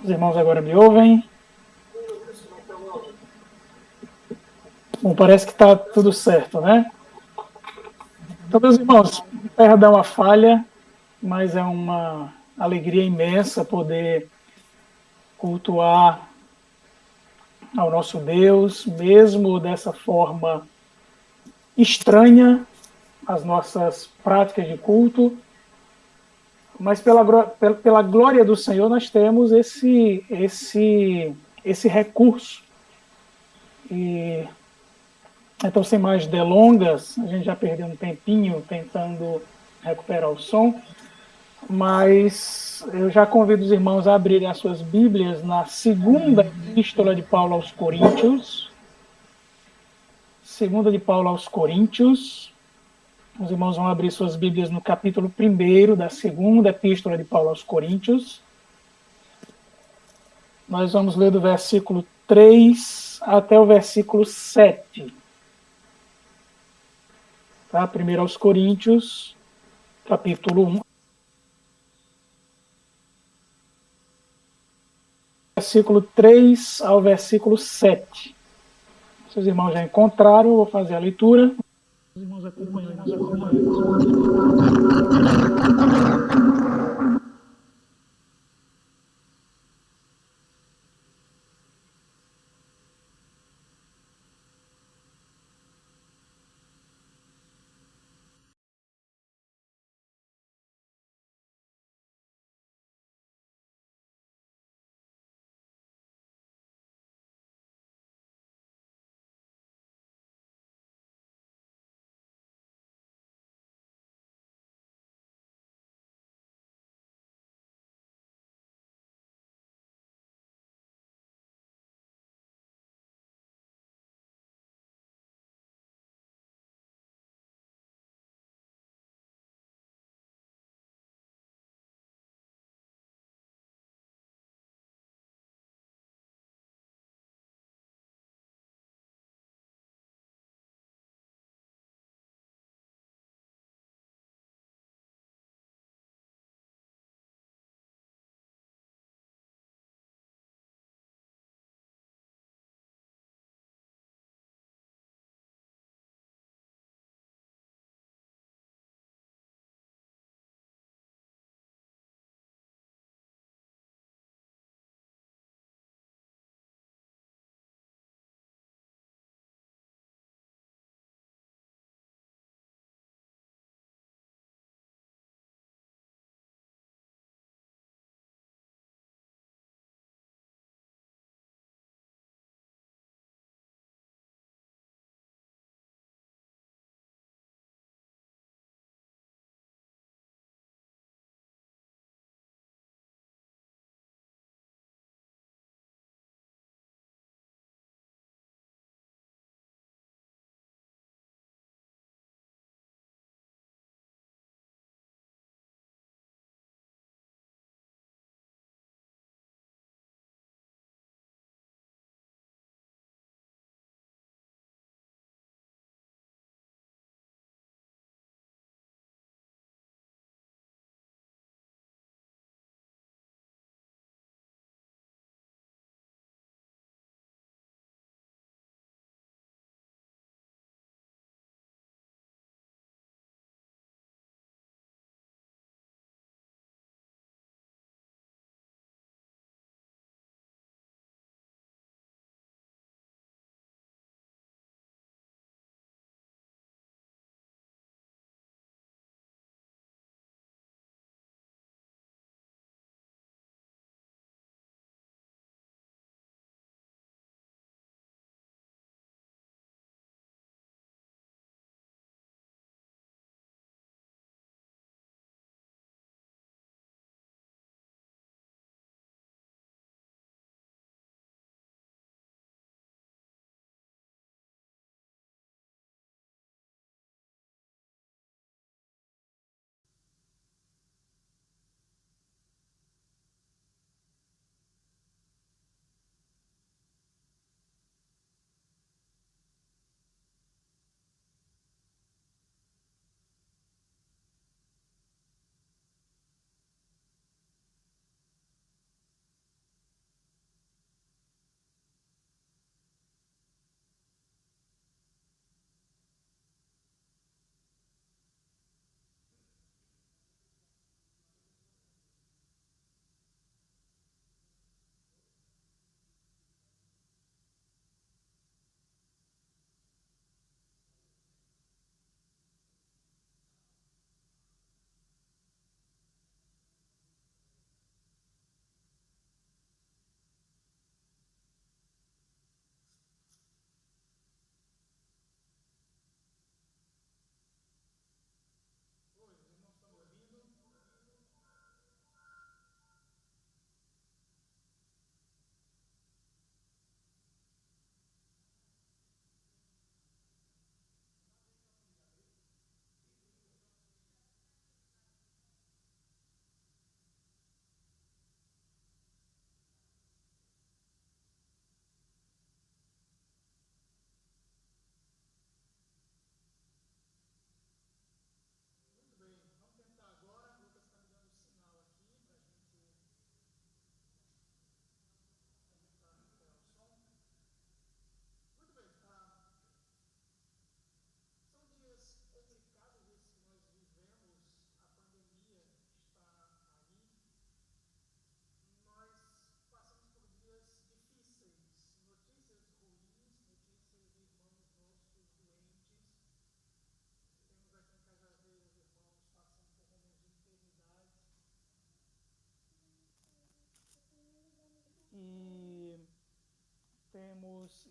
Os irmãos agora me ouvem? Bom, parece que está tudo certo, né? Então, meus irmãos, perdão a falha, mas é uma alegria imensa poder cultuar ao nosso Deus, mesmo dessa forma estranha às nossas práticas de culto, mas pela glória do Senhor nós temos esse recurso. E então, sem mais delongas, a gente já perdeu um tempinho tentando recuperar o som, mas eu já convido os irmãos a abrirem as suas Bíblias na segunda epístola de Paulo aos Coríntios. Segunda de Paulo aos Coríntios. Os irmãos vão abrir suas Bíblias no capítulo 1 da segunda epístola de Paulo aos Coríntios. Nós vamos ler do versículo 3 até o versículo 7. Tá? Primeiro aos Coríntios, capítulo 1, versículo 3 ao versículo 7. Se os irmãos já encontraram, eu vou fazer a leitura. Os irmãos acompanham.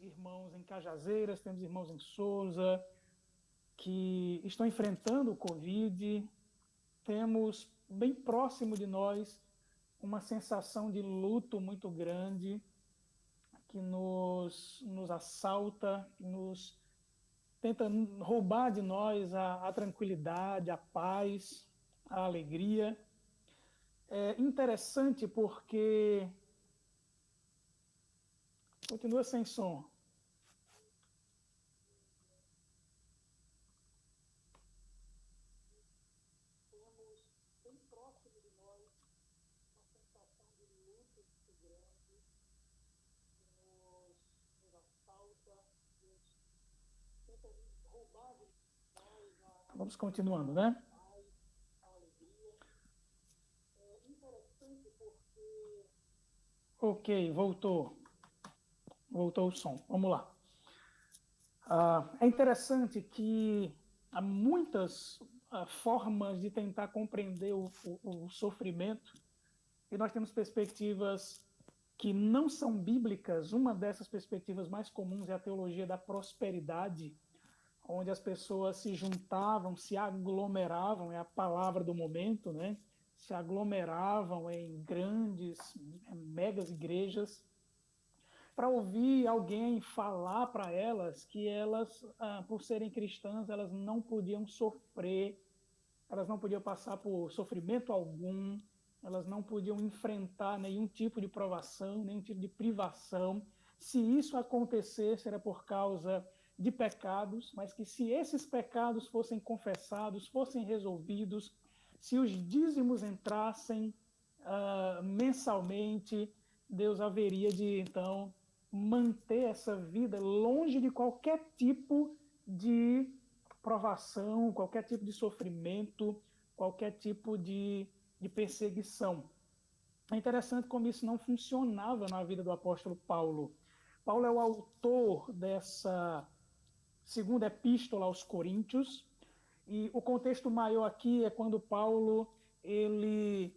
irmãos em Cajazeiras, temos irmãos em Souza, que estão enfrentando o Covid. Temos bem próximo de nós uma sensação de luto muito grande que nos assalta, que nos tenta roubar de nós a tranquilidade, a paz, a alegria. É interessante porque continua sem som. Temos bem próximo de nós uma sensação de luto muito grande que nos assalta, nos tenta roubar de nós a... Vamos continuando, né? A alegria. É interessante porque... Ok, voltou. Voltou o som. Vamos lá. É interessante que há muitas formas de tentar compreender o sofrimento, e nós temos perspectivas que não são bíblicas. Uma dessas perspectivas mais comuns é a teologia da prosperidade, onde as pessoas se juntavam, se aglomeravam, é a palavra do momento, né? Se aglomeravam em grandes, megas igrejas, para ouvir alguém falar para elas que elas, por serem cristãs, elas não podiam sofrer, elas não podiam passar por sofrimento algum, elas não podiam enfrentar nenhum tipo de provação, nenhum tipo de privação. Se isso acontecesse, era por causa de pecados, mas que se esses pecados fossem confessados, fossem resolvidos, se os dízimos entrassem mensalmente, Deus haveria de, então, manter essa vida longe de qualquer tipo de provação, qualquer tipo de sofrimento, qualquer tipo de perseguição. É interessante como isso não funcionava na vida do apóstolo Paulo. Paulo é o autor dessa segunda epístola aos Coríntios, e o contexto maior aqui é quando Paulo, ele,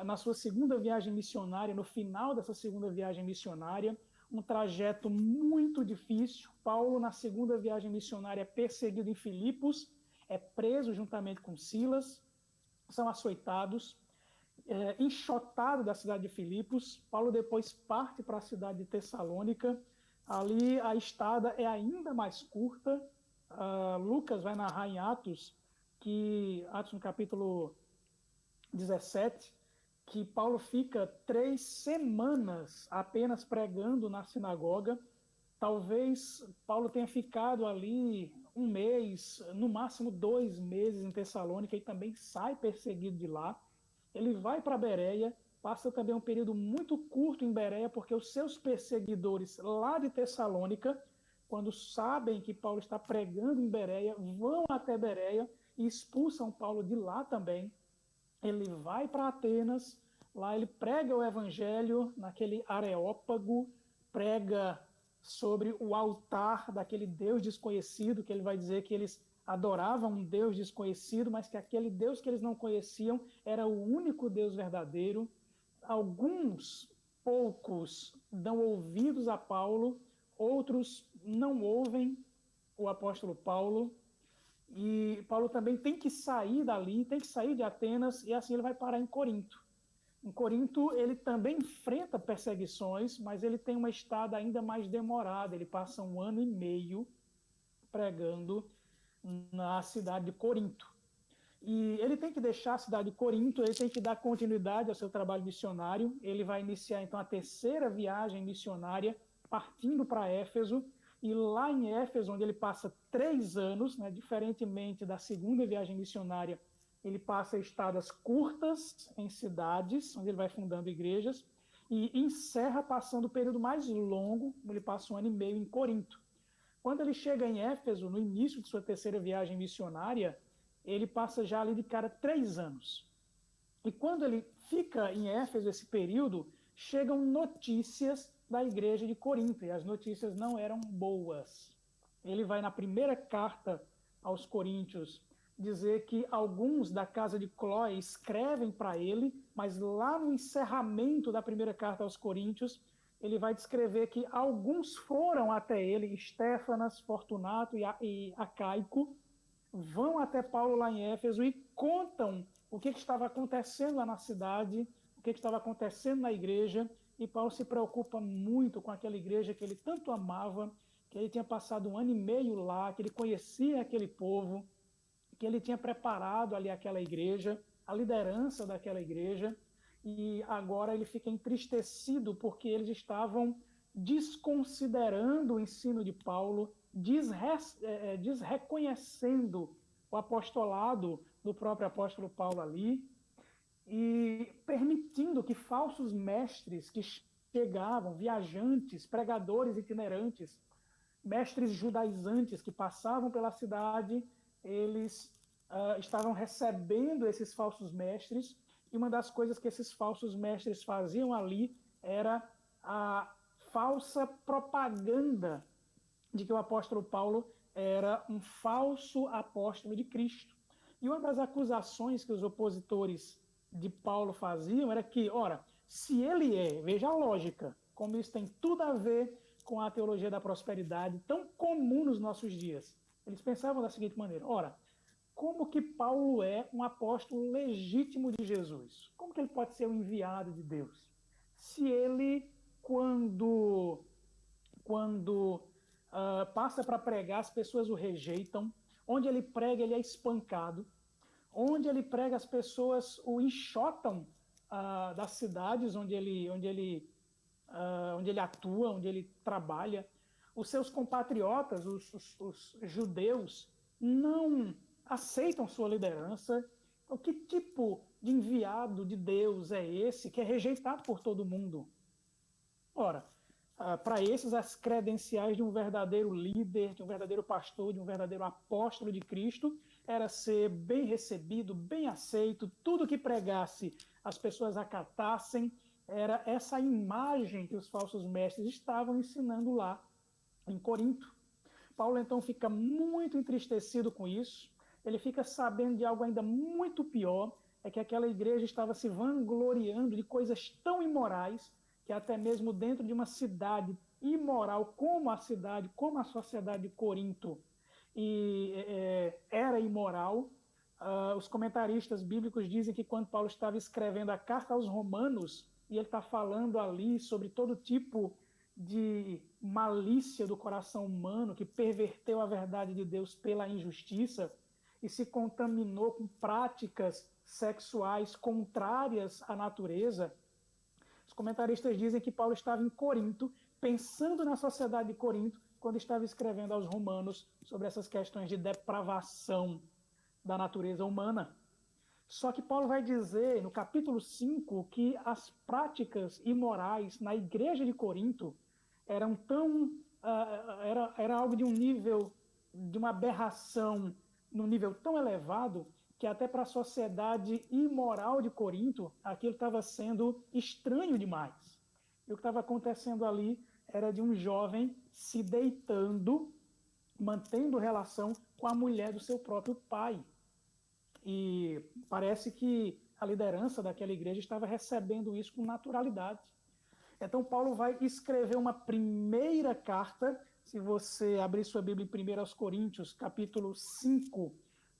na sua segunda viagem missionária, no final dessa segunda viagem missionária, um trajeto muito difícil. Paulo, na segunda viagem missionária, é perseguido em Filipos, é preso juntamente com Silas, são açoitados, enxotado da cidade de Filipos. Paulo depois parte para a cidade de Tessalônica. Ali a estada é ainda mais curta. Lucas vai narrar em Atos, Atos no capítulo 17, que Paulo fica 3 semanas apenas pregando na sinagoga. Talvez Paulo tenha ficado ali 1 mês, no máximo 2 meses em Tessalônica, e também sai perseguido de lá. Ele vai para Bereia, passa também um período muito curto em Bereia, porque os seus perseguidores lá de Tessalônica, quando sabem que Paulo está pregando em Bereia, vão até Bereia e expulsam Paulo de lá também. Ele vai para Atenas, lá ele prega o evangelho naquele Areópago, prega sobre o altar daquele Deus desconhecido, que ele vai dizer que eles adoravam um Deus desconhecido, mas que aquele Deus que eles não conheciam era o único Deus verdadeiro. Alguns, poucos, dão ouvidos a Paulo, outros não ouvem o apóstolo Paulo, e Paulo também tem que sair dali, tem que sair de Atenas, e assim ele vai parar em Corinto. Em Corinto, ele também enfrenta perseguições, mas ele tem uma estada ainda mais demorada. Ele passa 1 ano e meio pregando na cidade de Corinto. E ele tem que deixar a cidade de Corinto, ele tem que dar continuidade ao seu trabalho missionário. Ele vai iniciar, então, a terceira viagem missionária, partindo para Éfeso. E lá em Éfeso, onde ele passa 3 anos, né, diferentemente da segunda viagem missionária, ele passa estadas curtas em cidades, onde ele vai fundando igrejas, e encerra passando o período mais longo, ele passa 1 ano e meio em Corinto. Quando ele chega em Éfeso, no início de sua terceira viagem missionária, ele passa já ali de cara 3 anos. E quando ele fica em Éfeso, esse período, chegam notícias da igreja de Corinto, e as notícias não eram boas. Ele vai na primeira carta aos Coríntios dizer que alguns da casa de Cloé escrevem para ele, mas lá no encerramento da primeira carta aos Coríntios, ele vai descrever que alguns foram até ele, Estéfanas, Fortunato e Acaico, vão até Paulo lá em Éfeso e contam o que estava acontecendo lá na cidade, o que estava acontecendo na igreja, e Paulo se preocupa muito com aquela igreja que ele tanto amava, que ele tinha passado 1 ano e meio lá, que ele conhecia aquele povo, que ele tinha preparado ali aquela igreja, a liderança daquela igreja, e agora ele fica entristecido porque eles estavam desconsiderando o ensino de Paulo, desreconhecendo o apostolado do próprio apóstolo Paulo ali e permitindo que falsos mestres que chegavam, viajantes, pregadores itinerantes, mestres judaizantes que passavam pela cidade, eles estavam recebendo esses falsos mestres, e uma das coisas que esses falsos mestres faziam ali era a falsa propaganda de que o apóstolo Paulo era um falso apóstolo de Cristo. E uma das acusações que os opositores de Paulo faziam era que, ora, se ele veja a lógica, como isso tem tudo a ver com a teologia da prosperidade, tão comum nos nossos dias. Eles pensavam da seguinte maneira: ora, como que Paulo é um apóstolo legítimo de Jesus? Como que ele pode ser o enviado de Deus? Se ele, quando passa para pregar, as pessoas o rejeitam, onde ele prega, ele é espancado, onde ele prega, as pessoas o enxotam das cidades onde ele atua, onde ele trabalha. Os seus compatriotas, os judeus, não aceitam sua liderança. Então, que tipo de enviado de Deus é esse que é rejeitado por todo mundo? Ora, para esses, as credenciais de um verdadeiro líder, de um verdadeiro pastor, de um verdadeiro apóstolo de Cristo, era ser bem recebido, bem aceito, tudo que pregasse as pessoas acatassem. Era essa imagem que os falsos mestres estavam ensinando lá em Corinto. Paulo então fica muito entristecido com isso, ele fica sabendo de algo ainda muito pior, é que aquela igreja estava se vangloriando de coisas tão imorais, que até mesmo dentro de uma cidade imoral como a cidade, como a sociedade de Corinto, era imoral. Os comentaristas bíblicos dizem que quando Paulo estava escrevendo a carta aos Romanos, e ele está falando ali sobre todo tipo de malícia do coração humano que perverteu a verdade de Deus pela injustiça e se contaminou com práticas sexuais contrárias à natureza. Os comentaristas dizem que Paulo estava em Corinto, pensando na sociedade de Corinto, quando estava escrevendo aos romanos sobre essas questões de depravação da natureza humana. Só que Paulo vai dizer, no capítulo 5, que as práticas imorais na igreja de Corinto eram tão... era algo de um nível, de uma aberração, num nível tão elevado, que até para a sociedade imoral de Corinto, aquilo estava sendo estranho demais. E o que estava acontecendo ali era de um jovem se deitando, mantendo relação com a mulher do seu próprio pai. E parece que a liderança daquela igreja estava recebendo isso com naturalidade. Então Paulo vai escrever uma primeira carta, se você abrir sua Bíblia em 1 Coríntios, capítulo 5,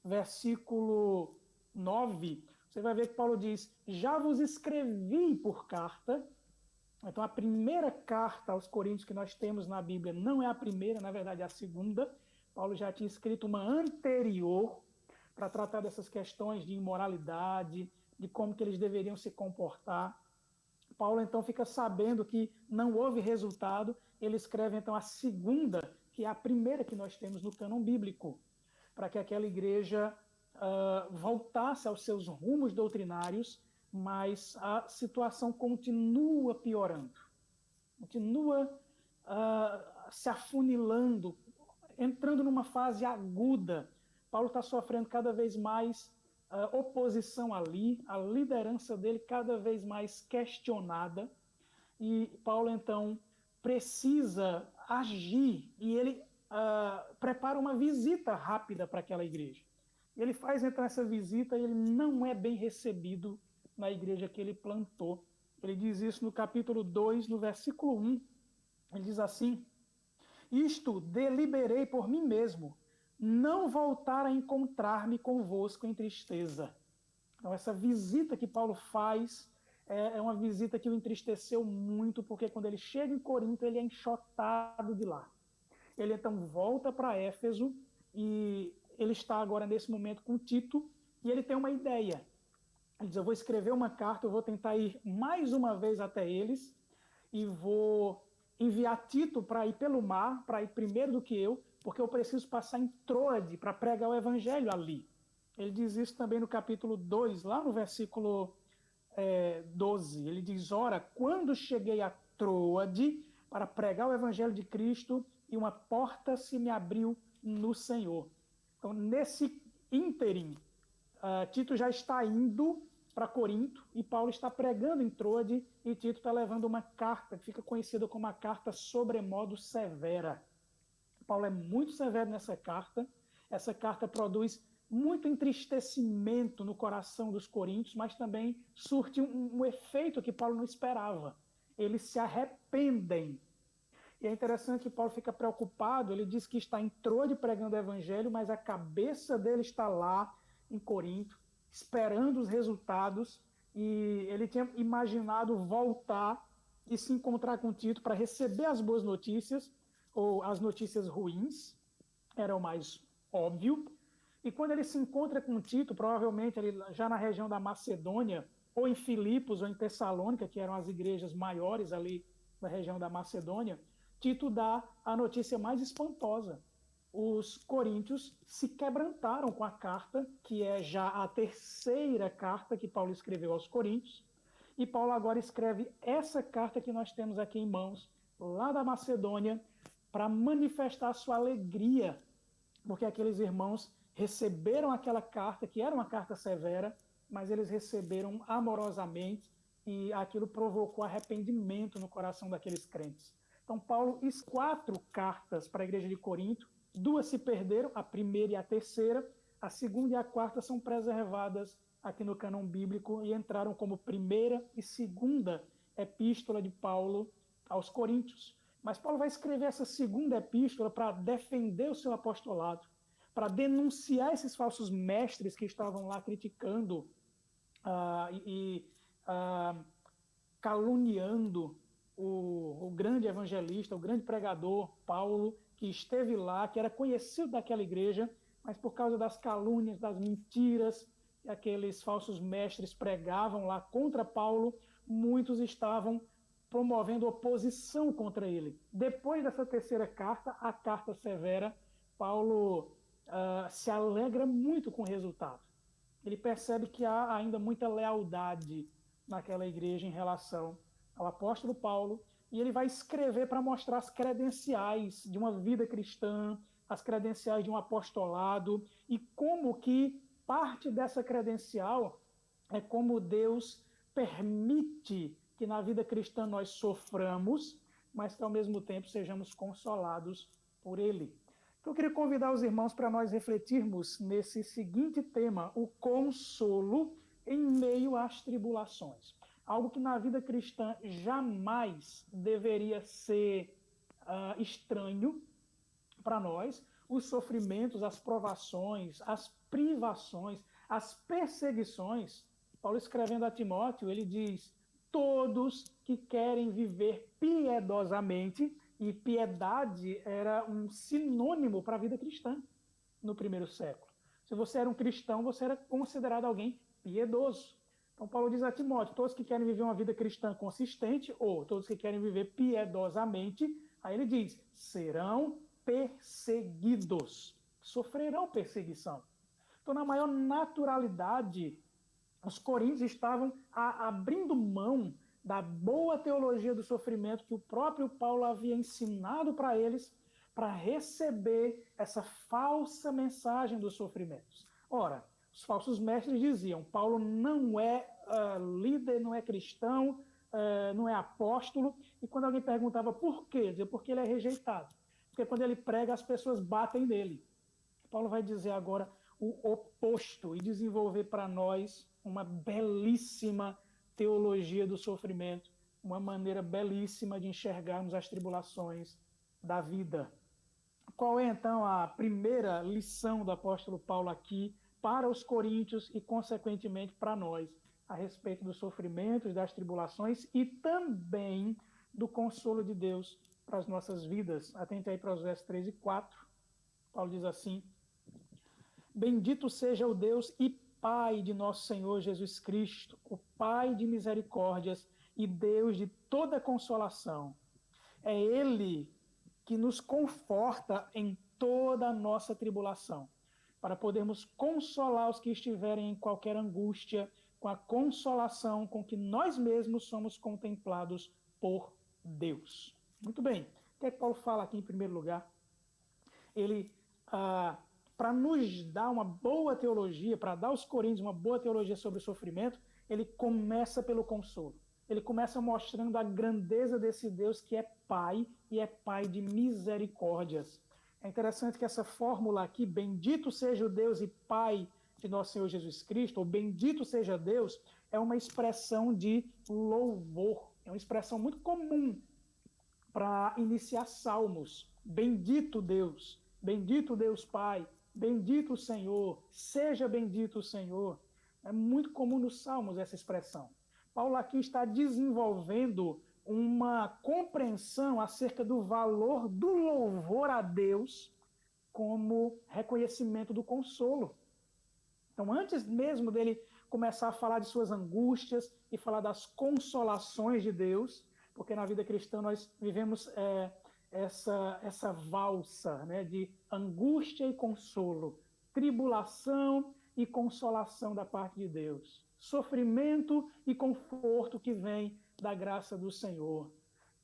versículo 9, você vai ver que Paulo diz: já vos escrevi por carta. Então a primeira carta aos Coríntios que nós temos na Bíblia não é a primeira, na verdade é a segunda. Paulo já tinha escrito uma anterior para tratar dessas questões de imoralidade, de como que eles deveriam se comportar. Paulo então fica sabendo que não houve resultado, ele escreve então a segunda, que é a primeira que nós temos no cânon bíblico, para que aquela igreja voltasse aos seus rumos doutrinários, mas a situação continua piorando, continua se afunilando, entrando numa fase aguda. Paulo está sofrendo cada vez mais oposição ali, a liderança dele cada vez mais questionada, e Paulo então precisa agir, e ele prepara uma visita rápida para aquela igreja. Ele faz então essa visita e ele não é bem recebido na igreja que ele plantou. Ele diz isso no capítulo 2, no versículo 1. Ele diz assim: isto deliberei por mim mesmo, não voltar a encontrar-me convosco em tristeza. Então, essa visita que Paulo faz é uma visita que o entristeceu muito, porque quando ele chega em Corinto, ele é enxotado de lá. Ele então volta para Éfeso e ele está agora nesse momento com Tito e ele tem uma ideia. Ele diz: eu vou escrever uma carta, eu vou tentar ir mais uma vez até eles e vou enviar Tito para ir pelo mar, para ir primeiro do que eu, porque eu preciso passar em Troade para pregar o evangelho ali. Ele diz isso também no capítulo 2, lá no versículo 12. Ele diz: ora, quando cheguei a Troade para pregar o evangelho de Cristo, e uma porta se me abriu no Senhor. Então, nesse ínterim, Tito já está indo para Corinto e Paulo está pregando em Troade e Tito está levando uma carta que fica conhecida como a carta sobremodo severa. Paulo é muito severo nessa carta. Essa carta produz muito entristecimento no coração dos coríntios, mas também surte um efeito que Paulo não esperava. Eles se arrependem. E é interessante que Paulo fica preocupado, ele diz que está em Troade pregando o evangelho, mas a cabeça dele está lá em Corinto, esperando os resultados, e ele tinha imaginado voltar e se encontrar com Tito para receber as boas notícias, ou as notícias ruins, era o mais óbvio. E quando ele se encontra com Tito, provavelmente ele já na região da Macedônia, ou em Filipos, ou em Tessalônica, que eram as igrejas maiores ali da região da Macedônia, Tito dá a notícia mais espantosa. Os coríntios se quebrantaram com a carta, que é já a terceira carta que Paulo escreveu aos coríntios, e Paulo agora escreve essa carta que nós temos aqui em mãos, lá da Macedônia, para manifestar sua alegria, porque aqueles irmãos receberam aquela carta, que era uma carta severa, mas eles receberam amorosamente, e aquilo provocou arrependimento no coração daqueles crentes. Então, Paulo, 4 cartas para a igreja de Corinto, 2 se perderam, a primeira e a terceira, a segunda e a quarta são preservadas aqui no cânon bíblico e entraram como primeira e segunda epístola de Paulo aos Coríntios. Mas Paulo vai escrever essa segunda epístola para defender o seu apostolado, para denunciar esses falsos mestres que estavam lá criticando caluniando o grande evangelista, o grande pregador Paulo, que esteve lá, que era conhecido daquela igreja, mas por causa das calúnias, das mentiras que aqueles falsos mestres pregavam lá contra Paulo, muitos estavam promovendo oposição contra ele. Depois dessa terceira carta, a carta severa, Paulo se alegra muito com o resultado. Ele percebe que há ainda muita lealdade naquela igreja em relação ao apóstolo Paulo, e ele vai escrever para mostrar as credenciais de uma vida cristã, as credenciais de um apostolado, e como que parte dessa credencial é como Deus permite que na vida cristã nós soframos, mas que ao mesmo tempo sejamos consolados por Ele. Então eu queria convidar os irmãos para nós refletirmos nesse seguinte tema, o consolo em meio às tribulações. Algo que na vida cristã jamais deveria ser estranho para nós, os sofrimentos, as provações, as privações, as perseguições. Paulo escrevendo a Timóteo, ele diz: todos que querem viver piedosamente, e piedade era um sinônimo para a vida cristã no primeiro século. Se você era um cristão, você era considerado alguém piedoso. Então, Paulo diz a Timóteo: todos que querem viver uma vida cristã consistente, ou todos que querem viver piedosamente, aí ele diz, serão perseguidos, sofrerão perseguição. Então, na maior naturalidade, os coríntios estavam abrindo mão da boa teologia do sofrimento que o próprio Paulo havia ensinado para eles, para receber essa falsa mensagem dos sofrimentos. Ora, os falsos mestres diziam: Paulo não é líder, não é cristão, não é apóstolo. E quando alguém perguntava por quê, dizia: porque ele é rejeitado. Porque quando ele prega, as pessoas batem nele. Paulo vai dizer agora o oposto e desenvolver para nós uma belíssima teologia do sofrimento, uma maneira belíssima de enxergarmos as tribulações da vida. Qual é, então, a primeira lição do apóstolo Paulo aqui para os coríntios e, consequentemente, para nós, a respeito dos sofrimentos, das tribulações e também do consolo de Deus para as nossas vidas? Atente aí para os versos 3 e 4. Paulo diz assim: Bendito seja o Deus e Pai de nosso Senhor Jesus Cristo, o Pai de misericórdias e Deus de toda consolação. É Ele que nos conforta em toda a nossa tribulação, para podermos consolar os que estiverem em qualquer angústia, com a consolação com que nós mesmos somos contemplados por Deus. Muito bem. O que é que Paulo fala aqui em primeiro lugar? Ele, para nos dar uma boa teologia, para dar aos coríntios uma boa teologia sobre o sofrimento, ele começa pelo consolo. Ele começa mostrando a grandeza desse Deus que é Pai e é Pai de misericórdias. É interessante que essa fórmula aqui, bendito seja o Deus e Pai de nosso Senhor Jesus Cristo, ou bendito seja Deus, é uma expressão de louvor. É uma expressão muito comum para iniciar salmos. Bendito Deus Pai, bendito o Senhor, seja bendito o Senhor. É muito comum nos salmos essa expressão. Paulo aqui está desenvolvendo uma compreensão acerca do valor do louvor a Deus como reconhecimento do consolo. Então, antes mesmo dele começar a falar de suas angústias e falar das consolações de Deus, porque na vida cristã nós vivemos essa valsa, né, de angústia e consolo, tribulação e consolação da parte de Deus, sofrimento e conforto que vem da graça do Senhor,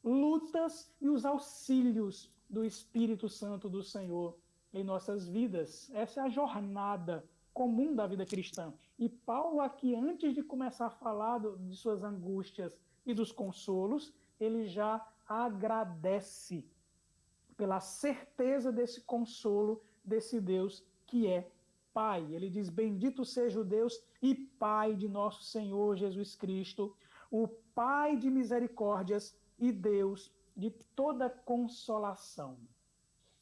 lutas e os auxílios do Espírito Santo do Senhor em nossas vidas. Essa é a jornada comum da vida cristã. E Paulo aqui, antes de começar a falar de suas angústias e dos consolos, ele já agradece pela certeza desse consolo, desse Deus que é Pai. Ele diz: bendito seja o Deus e Pai de nosso Senhor Jesus Cristo, o Pai de misericórdias e Deus de toda consolação.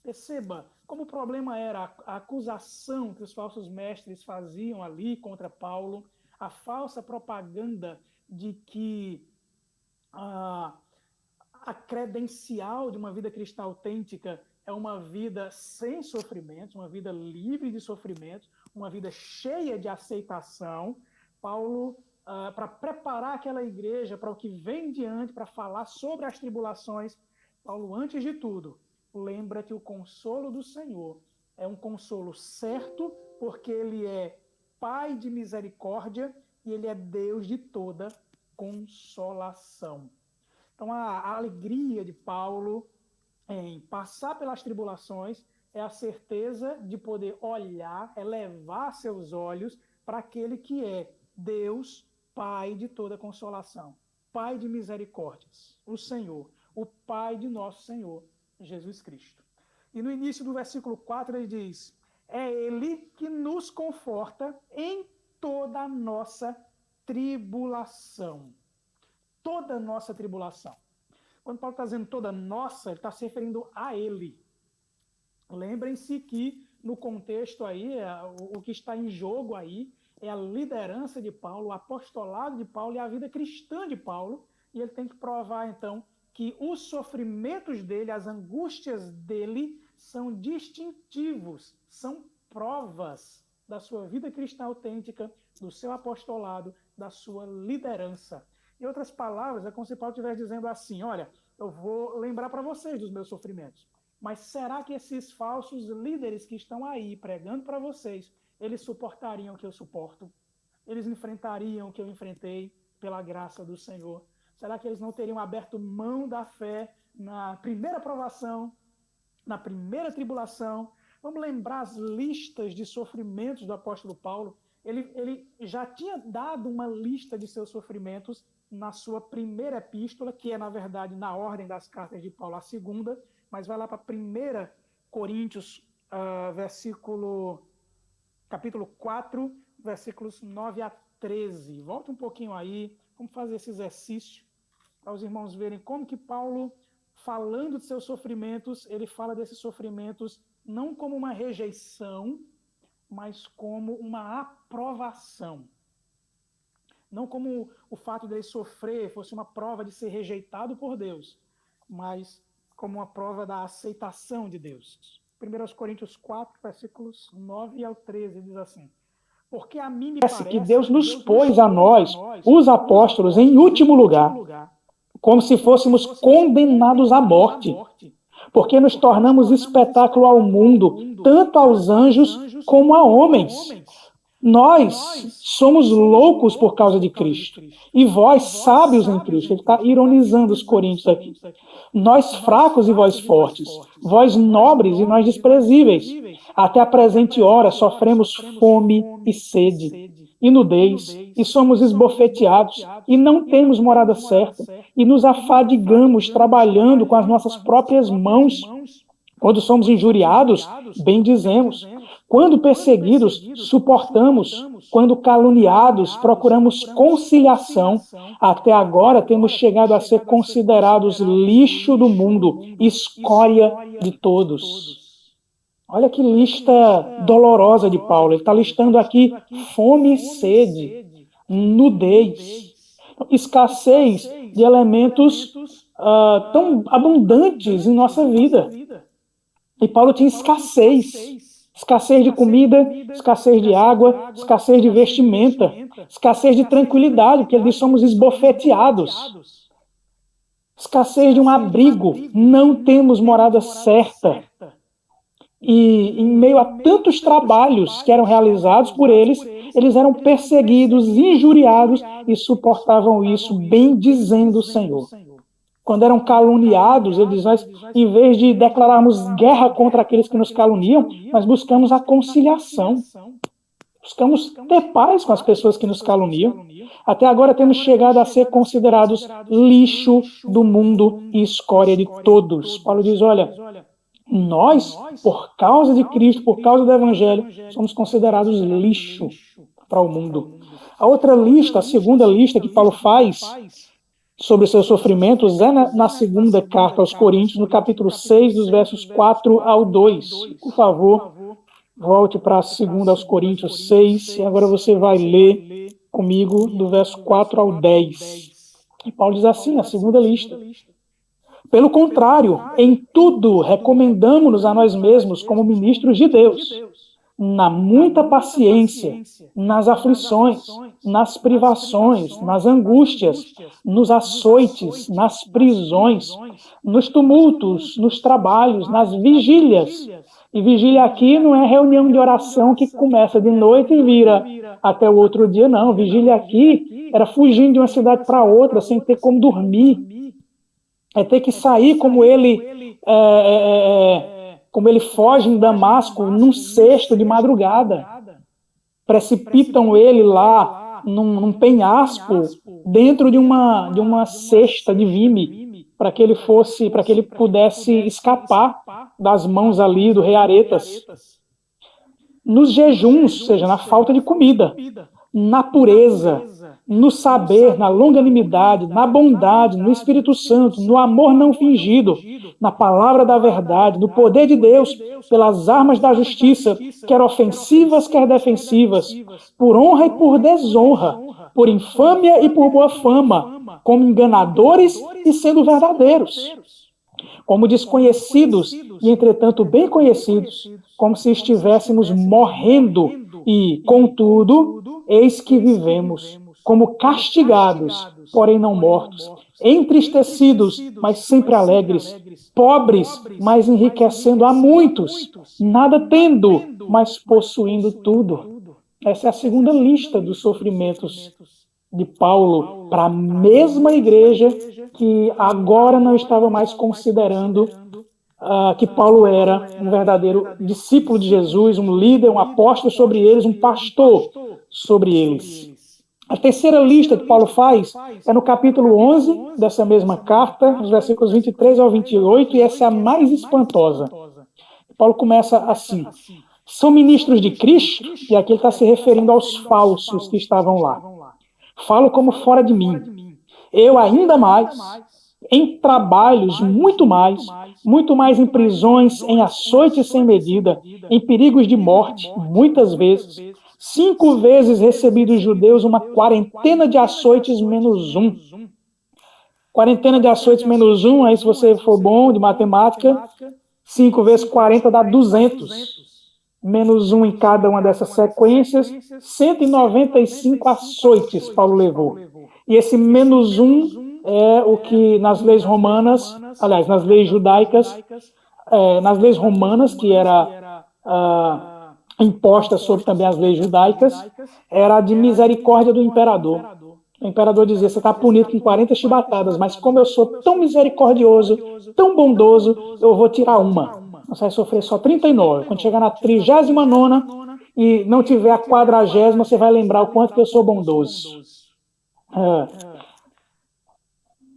Perceba como o problema era a acusação que os falsos mestres faziam ali contra Paulo, a falsa propaganda de que a credencial de uma vida cristã autêntica é uma vida sem sofrimentos, uma vida livre de sofrimentos, uma vida cheia de aceitação. Paulo, para preparar aquela igreja para o que vem diante, para falar sobre as tribulações, Paulo, antes de tudo, lembra que o consolo do Senhor é um consolo certo, porque Ele é Pai de misericórdia e Ele é Deus de toda consolação. Então, a alegria de Paulo em passar pelas tribulações é a certeza de poder olhar, elevar seus olhos para aquele que é Deus, Pai de toda consolação, Pai de misericórdias, o Senhor, o Pai de nosso Senhor, Jesus Cristo. E no início do versículo 4 ele diz: é Ele que nos conforta em toda a nossa tribulação. Toda a nossa tribulação. Quando Paulo está dizendo toda nossa, ele está se referindo a Ele. Lembrem-se que no contexto aí, o que está em jogo aí é a liderança de Paulo, o apostolado de Paulo e a vida cristã de Paulo, e ele tem que provar então que os sofrimentos dele, as angústias dele são distintivos, são provas da sua vida cristã autêntica, do seu apostolado, da sua liderança. Em outras palavras, é como se Paulo estivesse dizendo assim: olha, eu vou lembrar para vocês dos meus sofrimentos, mas será que esses falsos líderes que estão aí pregando para vocês, eles suportariam o que eu suporto? Eles enfrentariam o que eu enfrentei pela graça do Senhor? Será que eles não teriam aberto mão da fé na primeira provação, na primeira tribulação? Vamos lembrar as listas de sofrimentos do apóstolo Paulo. Ele já tinha dado uma lista de seus sofrimentos na sua primeira epístola, que é, na verdade, na ordem das cartas de Paulo, a segunda, mas vai lá para 1 Coríntios, capítulo 4, versículos 9 a 13. Volta um pouquinho aí, vamos fazer esse exercício para os irmãos verem como que Paulo, falando de seus sofrimentos, ele fala desses sofrimentos não como uma rejeição, mas como uma aprovação. Não como o fato de ele sofrer fosse uma prova de ser rejeitado por Deus, mas como uma prova da aceitação de Deus. 1 Coríntios 4, versículos 9 ao 13, diz assim: porque a mim me parece que Deus nos pôs a nós, os apóstolos, em último lugar, como se fôssemos condenados à morte, porque nos tornamos espetáculo ao mundo, tanto aos anjos como a homens. Nós somos loucos por causa de Cristo, e vós sábios em Cristo. Ele está ironizando os coríntios aqui. Nós fracos e vós fortes, vós nobres e nós desprezíveis. Até a presente hora sofremos fome e sede, e nudez, e somos esbofeteados, e não temos morada certa, e nos afadigamos trabalhando com as nossas próprias mãos. Quando somos injuriados, bendizemos. Quando perseguidos, suportamos. Quando caluniados, procuramos conciliação. Até agora temos chegado a ser considerados lixo do mundo, escória de todos. Olha que lista dolorosa de Paulo. Ele está listando aqui fome e sede, nudez, escassez de elementos tão abundantes em nossa vida. E Paulo tinha escassez. Escassez de comida, escassez de água, escassez de vestimenta, escassez de tranquilidade, porque ele diz: somos esbofeteados. Escassez de um abrigo, não temos morada certa. E em meio a tantos trabalhos que eram realizados por eles, eles eram perseguidos, injuriados e suportavam isso, bendizendo o Senhor. Quando eram caluniados, ele diz: nós, em vez de declararmos guerra contra aqueles que nos caluniam, nós buscamos a conciliação. Buscamos ter paz com as pessoas que nos caluniam. Até agora temos chegado a ser considerados lixo do mundo e escória de todos. Paulo diz: olha, nós, por causa de Cristo, por causa do Evangelho, somos considerados lixo para o mundo. A outra lista, a segunda lista que Paulo faz sobre os seus sofrimentos é na segunda carta aos Coríntios, no capítulo 6, dos versos 4 ao 2. Por favor, volte para a segunda aos Coríntios 6, e agora você vai ler comigo do verso 4 ao 10. E Paulo diz assim, a segunda lista: pelo contrário, em tudo recomendamo-nos a nós mesmos como ministros de Deus, na muita paciência, nas aflições, nas privações, nas angústias, nos açoites, nas prisões, nos tumultos, nos trabalhos, nas vigílias. E vigília aqui não é reunião de oração que começa de noite e vira até o outro dia, não. Vigília aqui era fugindo de uma cidade para outra sem ter como dormir. É ter que sair como ele foge em Damasco num cesto de madrugada. Precipitam ele lá num penhasco dentro de uma cesta de vime para que ele pudesse escapar das mãos ali do rei Aretas. Nos jejuns, ou seja, na falta de comida, na pureza, no saber, na longanimidade, na bondade, no Espírito Santo, no amor não fingido, na palavra da verdade, no poder de Deus, pelas armas da justiça, quer ofensivas, quer defensivas, por honra e por desonra, por infâmia e por boa fama, como enganadores e sendo verdadeiros, como desconhecidos e, entretanto, bem conhecidos, como se estivéssemos morrendo e, contudo, eis que vivemos, como castigados, porém não mortos, entristecidos, mas sempre alegres, pobres, mas enriquecendo a muitos, nada tendo, mas possuindo tudo. Essa é a segunda lista dos sofrimentos de Paulo para a mesma igreja que agora não estava mais considerando que Paulo era um verdadeiro discípulo de Jesus, um líder, um apóstolo sobre eles, um pastor sobre eles. A terceira lista que Paulo faz é no capítulo 11 dessa mesma carta, nos versículos 23 ao 28, e essa é a mais espantosa. Paulo começa assim: São ministros de Cristo, e aqui ele está se referindo aos falsos que estavam lá. Falo como fora de mim. Eu ainda mais, em trabalhos muito mais em prisões, em açoites sem medida, em perigos de morte, muitas vezes. 5 vezes recebi dos judeus uma quarentena de açoites menos um. Quarentena de açoites menos um, aí se você for bom de matemática, 5 vezes 40 dá 200. Menos um em cada uma dessas sequências, 195 açoites Paulo levou. E esse menos um é o que nas leis romanas, aliás, nas leis judaicas, nas leis romanas, que era imposta sobre também as leis judaicas, era a de misericórdia do imperador. O imperador dizia, você está punido com 40 chibatadas, mas como eu sou tão misericordioso, tão bondoso, eu vou tirar uma. Você vai sofrer só 39. Quando chegar na 39ª e não tiver a 40ª, você vai lembrar o quanto que eu sou bondoso.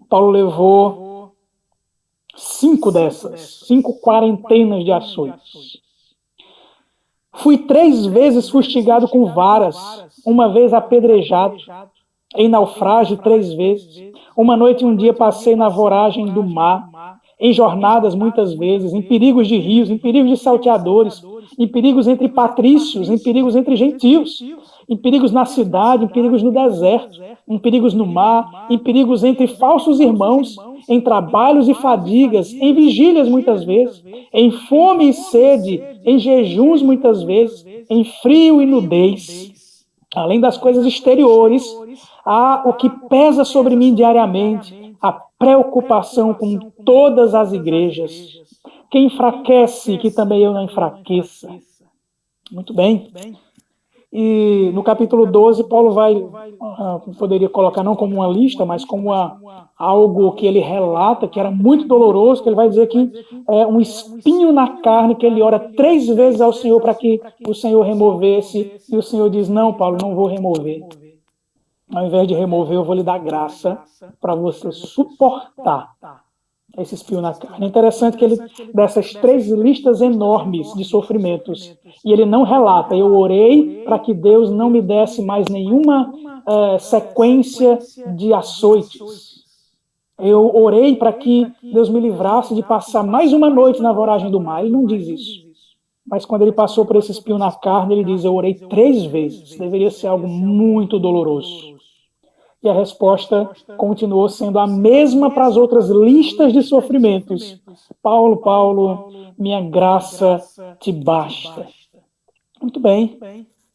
Paulo levou 5 dessas, 5 quarentenas de açoites. Fui 3 vezes fustigado com varas, uma vez apedrejado, em naufrágio 3 vezes. Uma noite e um dia passei na voragem do mar, em jornadas muitas vezes, em perigos de rios, em perigos de salteadores, em perigos entre patrícios, em perigos entre gentios, em perigos na cidade, em perigos no deserto, em perigos no mar, em perigos entre falsos irmãos, em trabalhos e fadigas, em vigílias muitas vezes, em fome e sede, em jejuns muitas vezes, em frio e nudez. Além das coisas exteriores, há o que pesa sobre mim diariamente, a preocupação com todas as igrejas. Quem enfraquece, que também eu não enfraqueça. Muito bem. E no capítulo 12, Paulo poderia colocar não como uma lista, mas como algo que ele relata, que era muito doloroso, que ele vai dizer que é um espinho na carne, que ele ora 3 vezes ao Senhor para que o Senhor removesse, e o Senhor diz, não, Paulo, não vou remover. Ao invés de remover, eu vou lhe dar graça para você suportar esse espinho na carne. É interessante que ele, dessas 3 listas enormes de sofrimentos, e ele não relata, eu orei para que Deus não me desse mais nenhuma sequência de açoites. Eu orei para que Deus me livrasse de passar mais uma noite na voragem do mar. Ele não diz isso. Mas quando ele passou por esse espinho na carne, ele diz, eu orei 3 vezes. Deveria ser algo muito doloroso. E a resposta continuou sendo a mesma para as outras listas de sofrimentos. Paulo, Paulo, minha graça te basta. Muito bem.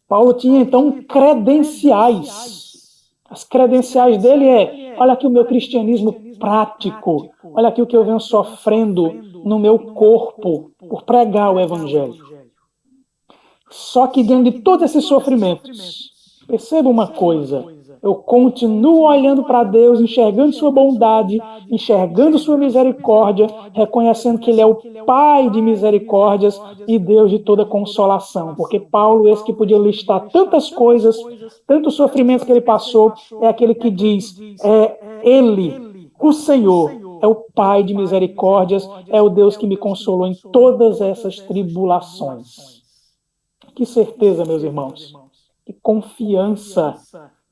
Paulo tinha, então, credenciais. As credenciais dele olha aqui o meu cristianismo prático. Olha aqui o que eu venho sofrendo no meu corpo por pregar o evangelho. Só que diante de todos esses sofrimentos, perceba uma coisa, eu continuo olhando para Deus, enxergando sua bondade, enxergando sua misericórdia, reconhecendo que Ele é o Pai de misericórdias e Deus de toda consolação. Porque Paulo, esse que podia listar tantas coisas, tantos sofrimentos que ele passou, é aquele que diz, Ele, o Senhor, é o Pai de misericórdias, é o Deus que me consolou em todas essas tribulações. Que certeza, meus irmãos, que confiança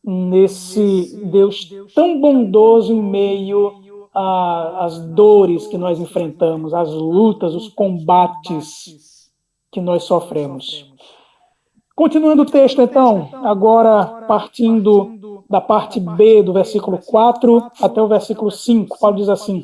nesse Deus tão bondoso em meio às dores que nós enfrentamos, às lutas, os combates que nós sofremos. Continuando o texto, então, agora partindo da parte B do versículo 4 até o versículo 5, Paulo diz assim,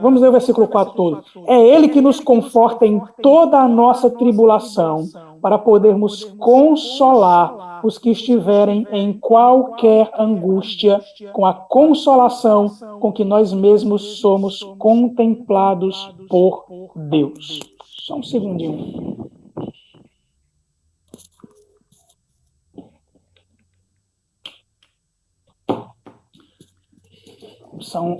vamos ler o versículo 4 todo. É Ele que nos conforta em toda a nossa tribulação, para podermos consolar os que estiverem em qualquer angústia, com a consolação com que nós mesmos somos contemplados por Deus. Só um segundinho. São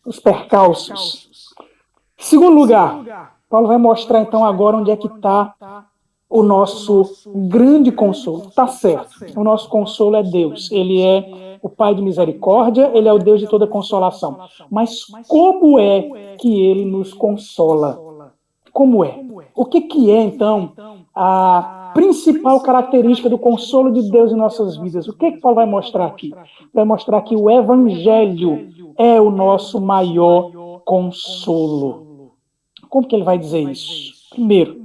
os percalços. Segundo lugar, Paulo vai mostrar então agora onde é que está o nosso grande consolo. Está certo, o nosso consolo é Deus. Ele é o Pai de misericórdia, Ele é o Deus de toda consolação. Mas como é que Ele nos consola? Como é? O que é, então, a principal característica do consolo de Deus em nossas vidas? O que Paulo vai mostrar aqui? Vai mostrar que o Evangelho é o nosso maior consolo. Como que ele vai dizer isso? Primeiro,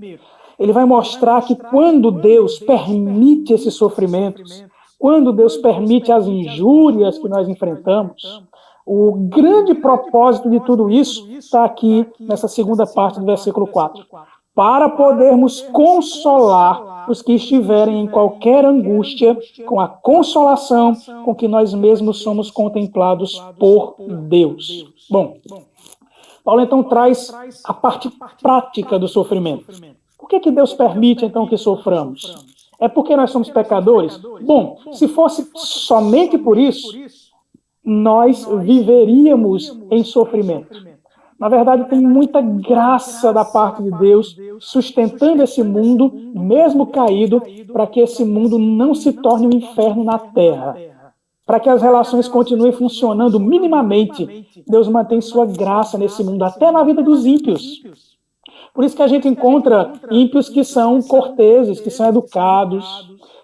ele vai mostrar que quando Deus permite esses sofrimentos, quando Deus permite as injúrias que nós enfrentamos, o grande propósito de tudo isso está aqui nessa segunda parte do versículo 4. Para podermos consolar os que estiverem em qualquer angústia, com a consolação com que nós mesmos somos contemplados por Deus. Bom, Paulo então traz a parte prática do sofrimento. Por que Deus permite então que soframos? É porque nós somos pecadores? Bom, se fosse somente por isso, nós viveríamos em sofrimento. Na verdade, tem muita graça da parte de Deus sustentando esse mundo, mesmo caído, para que esse mundo não se torne um inferno na terra. Para que as relações continuem funcionando minimamente, Deus mantém sua graça nesse mundo, até na vida dos ímpios. Por isso que a gente encontra ímpios que são corteses, que são educados,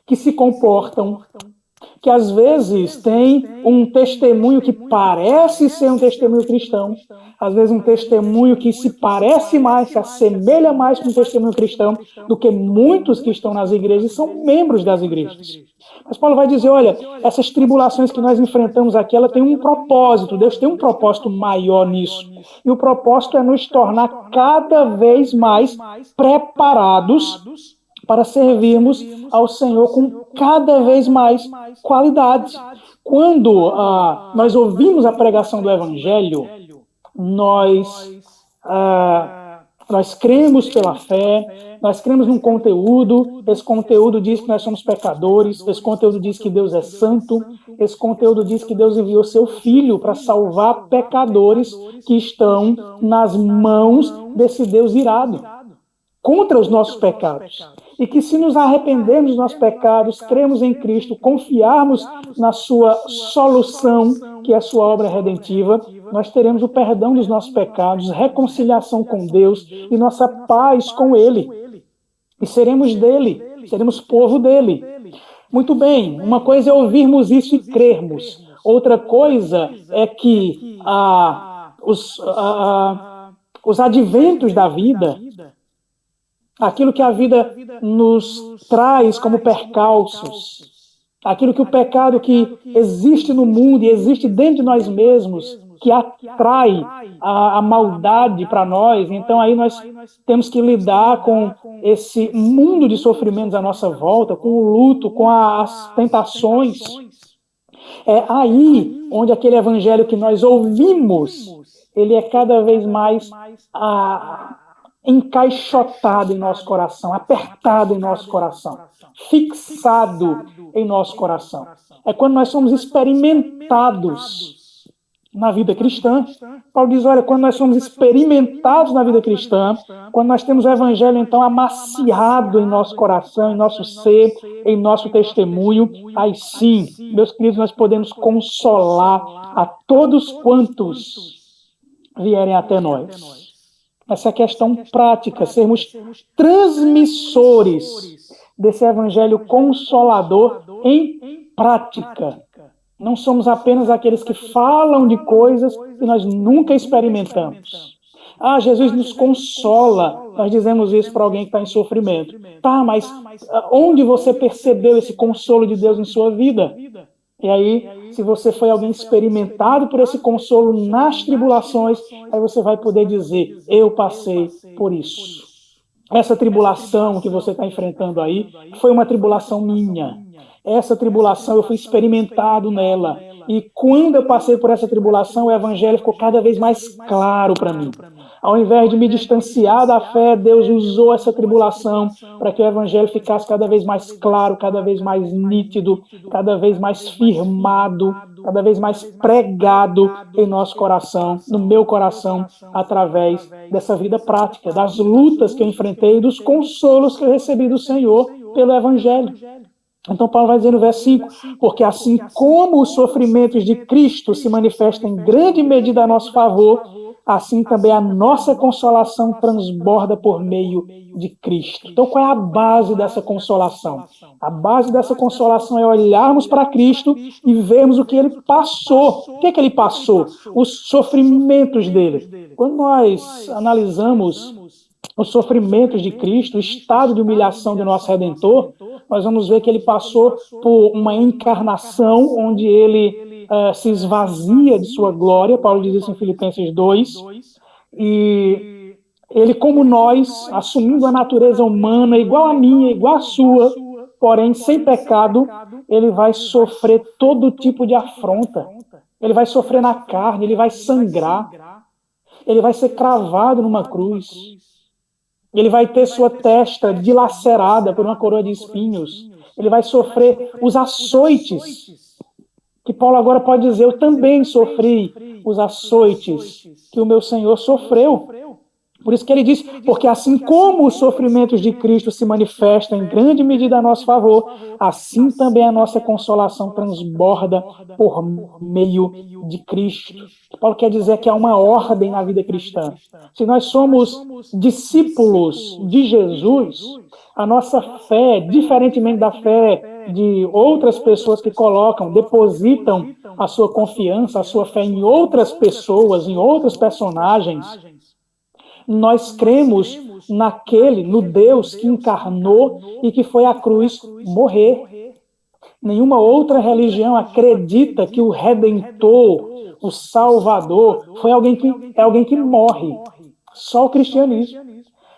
que se comportam, que às vezes têm um testemunho que parece ser um testemunho cristão, às vezes um testemunho que se parece mais, se assemelha mais com um testemunho cristão do que muitos que estão nas igrejas e são membros das igrejas. Mas Paulo vai dizer, olha, essas tribulações que nós enfrentamos aqui, ela tem um propósito, Deus tem um propósito maior nisso. E o propósito é nos tornar cada vez mais preparados para servirmos ao Senhor com cada vez mais qualidade. Quando nós ouvimos a pregação do Evangelho, nós cremos pela fé, nós cremos num conteúdo, esse conteúdo diz que nós somos pecadores, esse conteúdo diz que Deus é santo, esse conteúdo diz que Deus enviou seu Filho para salvar pecadores que estão nas mãos desse Deus irado contra os nossos pecados. E que se nos arrependermos dos nossos pecados, cremos em Cristo, confiarmos na sua solução, que é a sua obra redentiva, nós teremos o perdão dos nossos pecados, reconciliação com Deus e nossa paz com Ele. E seremos dele, seremos povo dele. Muito bem, uma coisa é ouvirmos isso e crermos. Outra coisa é que os adventos da vida, aquilo que a vida nos traz como percalços, aquilo que o pecado que existe no mundo e existe dentro de nós mesmos, que atrai a maldade para nós. Então aí nós temos que lidar com esse mundo de sofrimentos à nossa volta, com o luto, com as tentações. É aí onde aquele evangelho que nós ouvimos, ele é cada vez mais encaixotado em nosso coração, apertado em nosso coração, fixado em nosso coração. É quando nós somos experimentados na vida cristã. Paulo diz, olha, quando nós somos experimentados na vida cristã, quando nós temos o evangelho então amaciado em nosso coração, em nosso ser, em nosso testemunho, aí sim, meus queridos, nós podemos consolar a todos quantos vierem até nós. Essa é a questão prática, sermos transmissores desse evangelho consolador em prática. Não somos apenas aqueles que falam de coisas que nós nunca experimentamos. Jesus nos consola. Nós dizemos isso para alguém que está em sofrimento. Tá, mas onde você percebeu esse consolo de Deus em sua vida? E aí, se você foi alguém experimentado por esse consolo nas tribulações, aí você vai poder dizer, eu passei por isso. Essa tribulação que você está enfrentando aí foi uma tribulação minha. Essa tribulação eu fui experimentado nela. E quando eu passei por essa tribulação, o evangelho ficou cada vez mais claro para mim. Ao invés de me distanciar da fé, Deus usou essa tribulação para que o evangelho ficasse cada vez mais claro, cada vez mais nítido, cada vez mais firmado, cada vez mais pregado em nosso coração, no meu coração, através dessa vida prática, das lutas que eu enfrentei e dos consolos que eu recebi do Senhor pelo evangelho. Então Paulo vai dizer no verso 5, porque assim como os sofrimentos de Cristo se manifestam em grande medida a nosso favor, assim também a nossa consolação transborda por meio de Cristo. Então qual é a base dessa consolação? A base dessa consolação é olharmos para Cristo e vermos o que ele passou. O que é que ele passou? Os sofrimentos dele. Quando nós analisamos os sofrimentos de Cristo, o estado de humilhação do nosso Redentor, nós vamos ver que ele passou por uma encarnação onde ele se esvazia de sua glória, Paulo diz isso em Filipenses 2, e ele, como nós, assumindo a natureza humana, igual a minha, igual a sua, porém sem pecado, ele vai sofrer todo tipo de afronta. Ele vai sofrer na carne, ele vai sangrar, ele vai ser cravado numa cruz. Ele vai ter sua testa dilacerada por uma coroa de espinhos. Ele vai sofrer os açoites, que Paulo agora pode dizer, eu também sofri os açoites que o meu Senhor sofreu. Por isso que ele diz, porque assim como os sofrimentos de Cristo se manifestam em grande medida a nosso favor, assim também a nossa consolação transborda por meio de Cristo. Paulo quer dizer que há uma ordem na vida cristã. Se nós somos discípulos de Jesus, a nossa fé, diferentemente da fé de outras pessoas que depositam a sua confiança, a sua fé em outras pessoas, em outros personagens, nós cremos no Deus que encarnou e que foi à cruz morrer. Nenhuma outra religião acredita que o Redentor, o Salvador, é alguém que morre. Só o cristianismo.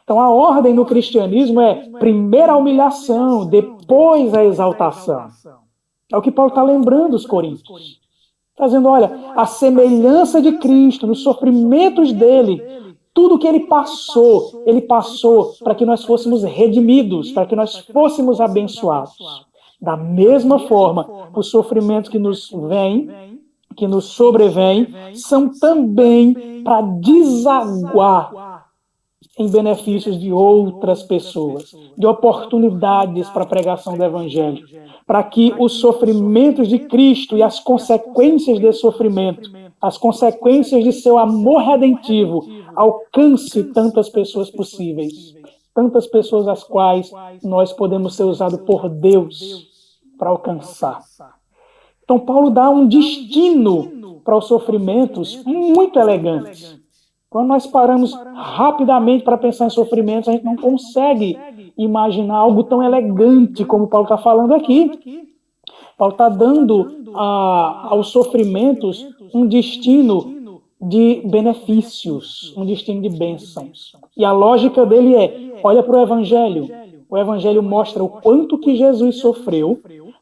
Então a ordem no cristianismo é primeiro a humilhação, depois a exaltação. É o que Paulo está lembrando os coríntios. Está dizendo, olha, a semelhança de Cristo, nos sofrimentos dele, tudo que ele passou para que nós fôssemos redimidos, para que nós fôssemos abençoados. Da mesma forma, os sofrimentos que nos sobrevêm, são também para desaguar em benefícios de outras pessoas, de oportunidades para a pregação do Evangelho, para que os sofrimentos de Cristo e as consequências desse sofrimento, as consequências de seu amor redentivo, alcance tantas pessoas possíveis, tantas pessoas as quais nós podemos ser usados por Deus para alcançar. Então Paulo dá um destino para os sofrimentos muito elegante. Quando nós paramos rapidamente para pensar em sofrimentos, a gente não consegue imaginar algo tão elegante como Paulo está falando aqui. Paulo está dando aos sofrimentos um destino de benefícios, um destino de bênçãos. E a lógica dele é, olha para o Evangelho. O Evangelho mostra o quanto que Jesus sofreu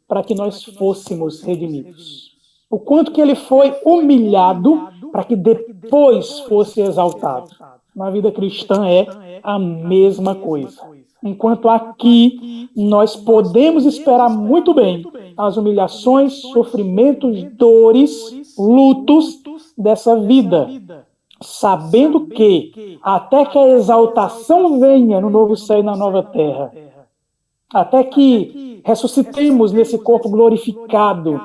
para que nós fôssemos redimidos. O quanto que ele foi humilhado para que depois fosse exaltado. Na vida cristã é a mesma coisa. Enquanto aqui nós podemos esperar muito bem as humilhações, sofrimentos, dores, lutos dessa vida, sabendo que até que a exaltação venha no novo céu e na nova terra, até que ressuscitemos nesse corpo glorificado,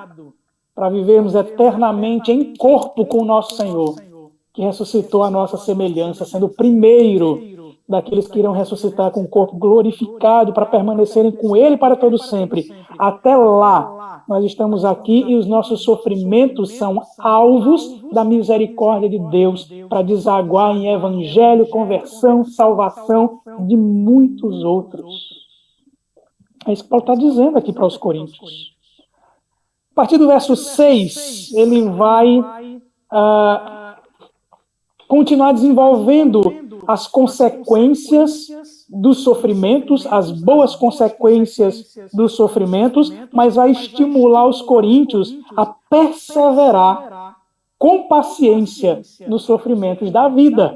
para vivermos eternamente em corpo com o nosso Senhor, que ressuscitou a nossa semelhança, sendo o primeiro daqueles que irão ressuscitar com o corpo glorificado para permanecerem com Ele para todo sempre. Até lá, nós estamos aqui e os nossos sofrimentos são alvos da misericórdia de Deus para desaguar em evangelho, conversão, salvação de muitos outros. É isso que Paulo está dizendo aqui para os coríntios. A partir do verso 6, ele vai continuar desenvolvendo as consequências dos sofrimentos, as boas consequências dos sofrimentos, mas vai estimular os coríntios a perseverar com paciência nos sofrimentos da vida.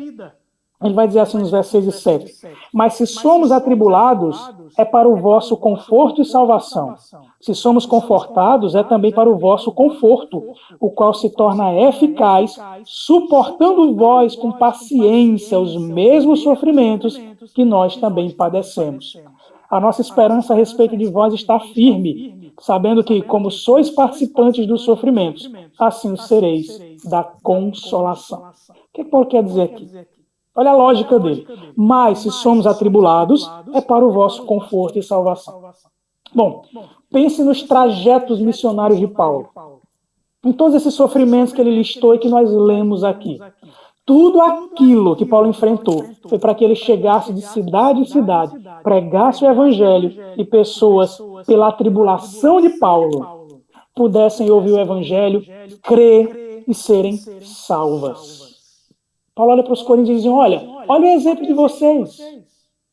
Ele vai dizer assim nos versos 6 e 7. Mas se somos atribulados, é para o vosso conforto e salvação. Se somos confortados, é também para o vosso conforto, o qual se torna eficaz, suportando vós com paciência os mesmos sofrimentos que nós também padecemos. A nossa esperança a respeito de vós está firme, sabendo que, como sois participantes dos sofrimentos, assim o sereis da consolação. O que Paulo quer dizer aqui? Olha a lógica dele. Mas, se somos atribulados, é para o vosso conforto e salvação. Bom, pense nos trajetos missionários de Paulo. Em todos esses sofrimentos que ele listou e que nós lemos aqui. Tudo aquilo que Paulo enfrentou foi para que ele chegasse de cidade em cidade, pregasse o evangelho e pessoas, pela tribulação de Paulo, pudessem ouvir o evangelho, crer e serem salvas. Paulo olha para os coríntios e diz, olha o exemplo de vocês.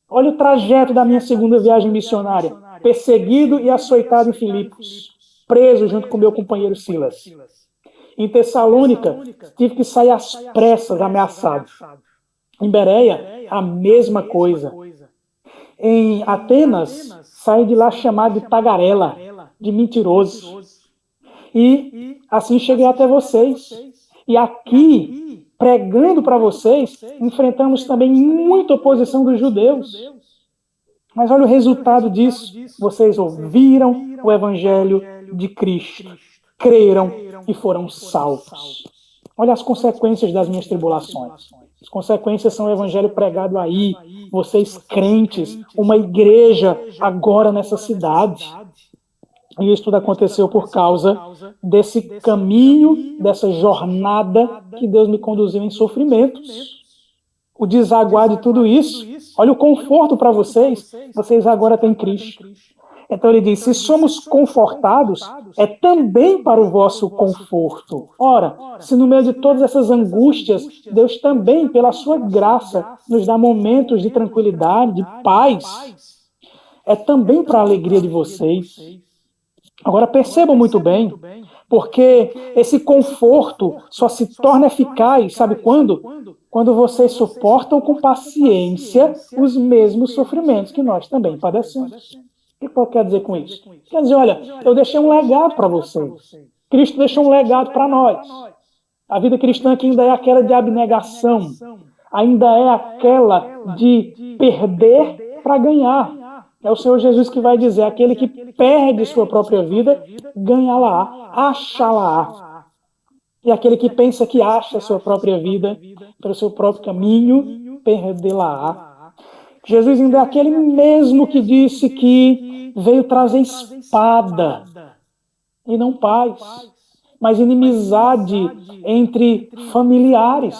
Olha o trajeto da minha segunda viagem missionária. Perseguido e açoitado em Filipos. Preso junto com meu companheiro Silas. Em Tessalônica, tive que sair às pressas, ameaçado. Em Bereia, a mesma coisa. Em Atenas, saí de lá chamado de tagarela, de mentiroso. E assim cheguei até vocês. E aqui, pregando para vocês, enfrentamos também muita oposição dos judeus. Mas olha o resultado disso. Vocês ouviram o evangelho de Cristo, creram e foram salvos. Olha as consequências das minhas tribulações. As consequências são o evangelho pregado aí, vocês crentes, uma igreja agora nessa cidade. E isso tudo aconteceu por causa desse caminho, dessa jornada que Deus me conduziu em sofrimentos. O desaguar de tudo isso, olha o conforto para vocês, vocês agora têm Cristo. Então ele diz, se somos confortados, é também para o vosso conforto. Ora, se no meio de todas essas angústias, Deus também, pela sua graça, nos dá momentos de tranquilidade, de paz, é também para a alegria de vocês. Agora percebam muito bem, porque esse conforto só se torna eficaz, sabe quando? Quando vocês suportam com paciência os mesmos sofrimentos que nós também padecemos. O que Paulo quer dizer com isso? Quer dizer, olha, eu deixei um legado para vocês. Cristo deixou um legado para nós. A vida cristã aqui ainda é aquela de abnegação, ainda é aquela de perder para ganhar. É o Senhor Jesus que vai dizer, aquele que perde sua própria vida, ganha-la, acha-la. E aquele que pensa que acha a sua própria vida pelo seu próprio caminho, perdê-la. Jesus ainda é aquele mesmo que disse que veio trazer espada e não paz, mas inimizade entre familiares.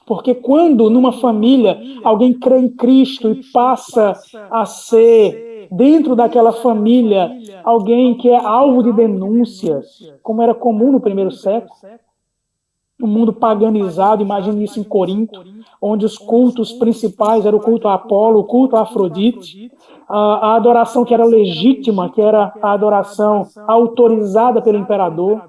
Porque quando numa família alguém crê em Cristo e passa a ser, dentro daquela família, alguém que é alvo de denúncias, como era comum no primeiro século, um mundo paganizado, imagine isso em Corinto, onde os cultos principais eram o culto a Apolo, o culto a Afrodite, a adoração que era legítima, que era a adoração autorizada pelo imperador,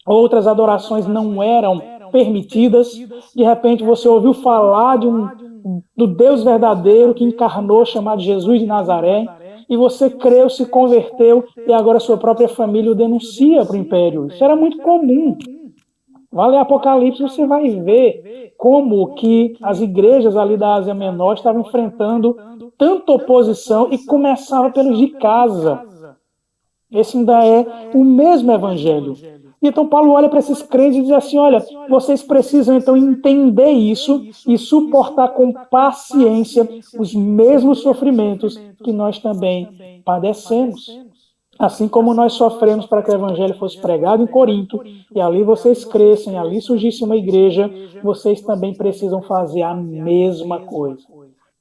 outras adorações não eram permitidas. De repente você ouviu falar do Deus verdadeiro que encarnou, chamado Jesus de Nazaré, e você creu, se converteu, e agora sua própria família o denuncia para o império. Isso era muito comum. Vai ler Apocalipse, você vai ver como que as igrejas ali da Ásia Menor estavam enfrentando tanta oposição e começava pelos de casa. Esse ainda é o mesmo evangelho. Então Paulo olha para esses crentes e diz assim, olha, vocês precisam então entender isso e suportar com paciência os mesmos sofrimentos que nós também padecemos. Assim como nós sofremos para que o evangelho fosse pregado em Corinto, e ali vocês crescem, ali surgisse uma igreja, vocês também precisam fazer a mesma coisa.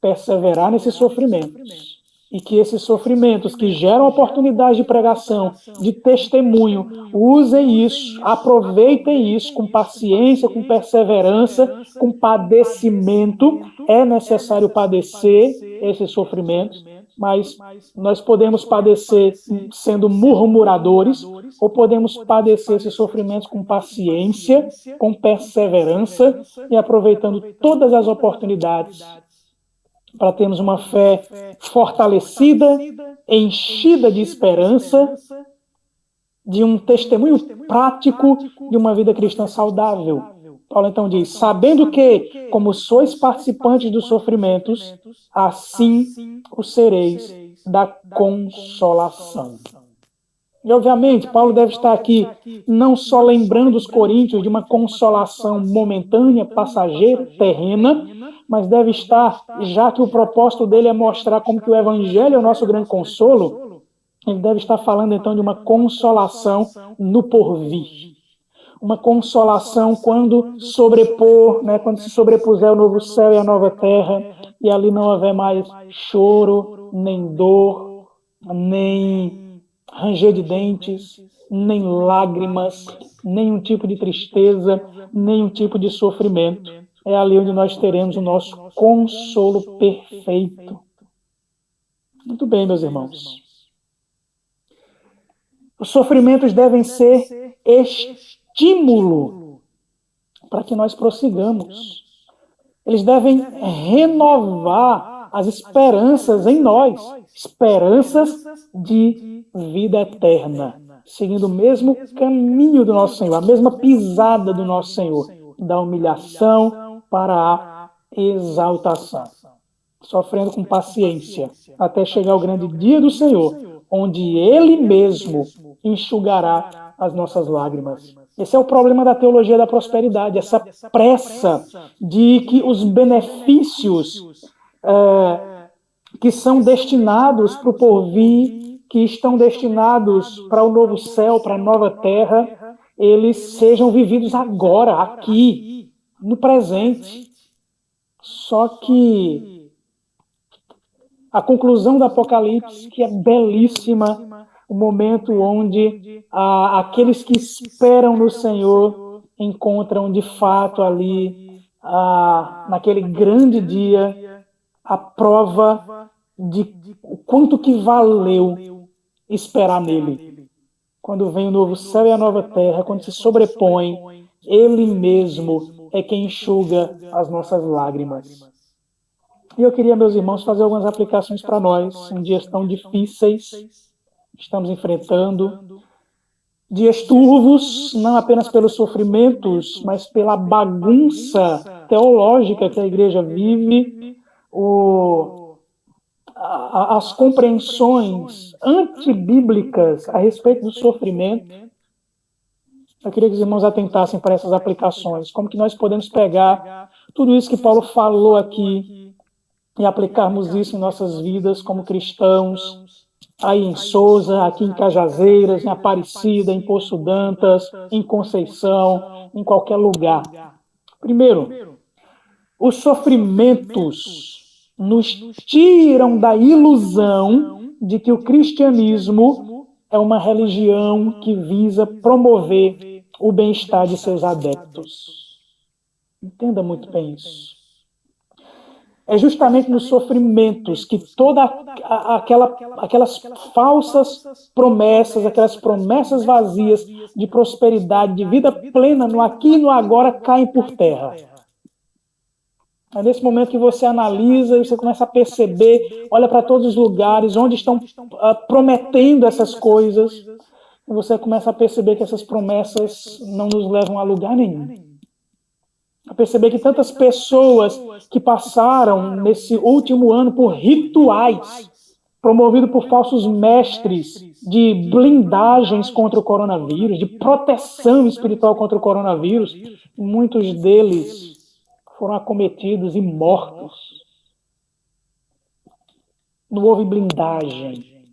Perseverar nesses sofrimentos. E que esses sofrimentos que geram oportunidade de pregação, de testemunho, usem isso, aproveitem isso com paciência, com perseverança, com padecimento. É necessário padecer esses sofrimentos, mas nós podemos padecer sendo murmuradores, ou podemos padecer esses sofrimentos com paciência, com perseverança e aproveitando todas as oportunidades para termos uma fé fortalecida, enchida de esperança, de um testemunho prático de uma vida cristã saudável. Paulo então diz: sabendo que, como sois participantes dos sofrimentos, assim o sereis da consolação. E, obviamente, Paulo deve estar aqui não só lembrando os coríntios de uma consolação momentânea, passageira, terrena, mas deve estar, já que o propósito dele é mostrar como que o Evangelho é o nosso grande consolo, ele deve estar falando, então, de uma consolação no porvir. Uma consolação quando sobrepor, né, quando se sobrepuser o novo céu e a nova terra, e ali não houver mais choro, nem dor, nem ranger de dentes, nem lágrimas, nenhum tipo de tristeza, nenhum tipo de sofrimento. É ali onde nós teremos o nosso consolo perfeito. Muito bem, meus irmãos. Os sofrimentos devem ser estímulo para que nós prossigamos. Eles devem renovar as esperanças em nós, esperanças de vida eterna, seguindo o mesmo caminho do nosso Senhor, a mesma pisada do nosso Senhor, da humilhação para a exaltação, sofrendo com paciência, até chegar ao grande dia do Senhor, onde Ele mesmo enxugará as nossas lágrimas. Esse é o problema da teologia da prosperidade, essa pressa de que os benefícios que são destinados para o porvir, que estão destinados para o novo céu, para a nova terra, eles sejam vividos agora, aqui, no presente. Só que a conclusão do Apocalipse, que é belíssima, o momento onde aqueles que esperam no Senhor encontram de fato ali, naquele grande dia, a prova de o quanto que valeu esperar nele. Quando vem o novo céu e a nova terra, quando se sobrepõe, Ele mesmo é quem enxuga as nossas lágrimas. E eu queria, meus irmãos, fazer algumas aplicações para nós em dias tão difíceis que estamos enfrentando. Dias turvos, não apenas pelos sofrimentos, mas pela bagunça teológica que a igreja vive, as compreensões antibíblicas a respeito do sofrimento. Eu queria que os irmãos atentassem para essas aplicações. Como que nós podemos pegar tudo isso que Paulo falou aqui e aplicarmos isso em nossas vidas como cristãos, aí em Sousa, aqui em Cajazeiras, em Aparecida, em Poço Dantas, em Conceição, em qualquer lugar. Primeiro, os sofrimentos nos tiram da ilusão de que o cristianismo é uma religião que visa promover o bem-estar de seus adeptos. Entenda muito bem isso. É justamente nos sofrimentos que todas aquelas falsas promessas, aquelas promessas vazias de prosperidade, de vida plena no aqui e no agora caem por terra. É nesse momento que você analisa e você começa a perceber, olha para todos os lugares onde estão prometendo essas coisas, e você começa a perceber que essas promessas não nos levam a lugar nenhum. A perceber que tantas pessoas que passaram nesse último ano por rituais, promovidos por falsos mestres de blindagens contra o coronavírus, de proteção espiritual contra o coronavírus, muitos deles foram acometidos e mortos. Não houve blindagem.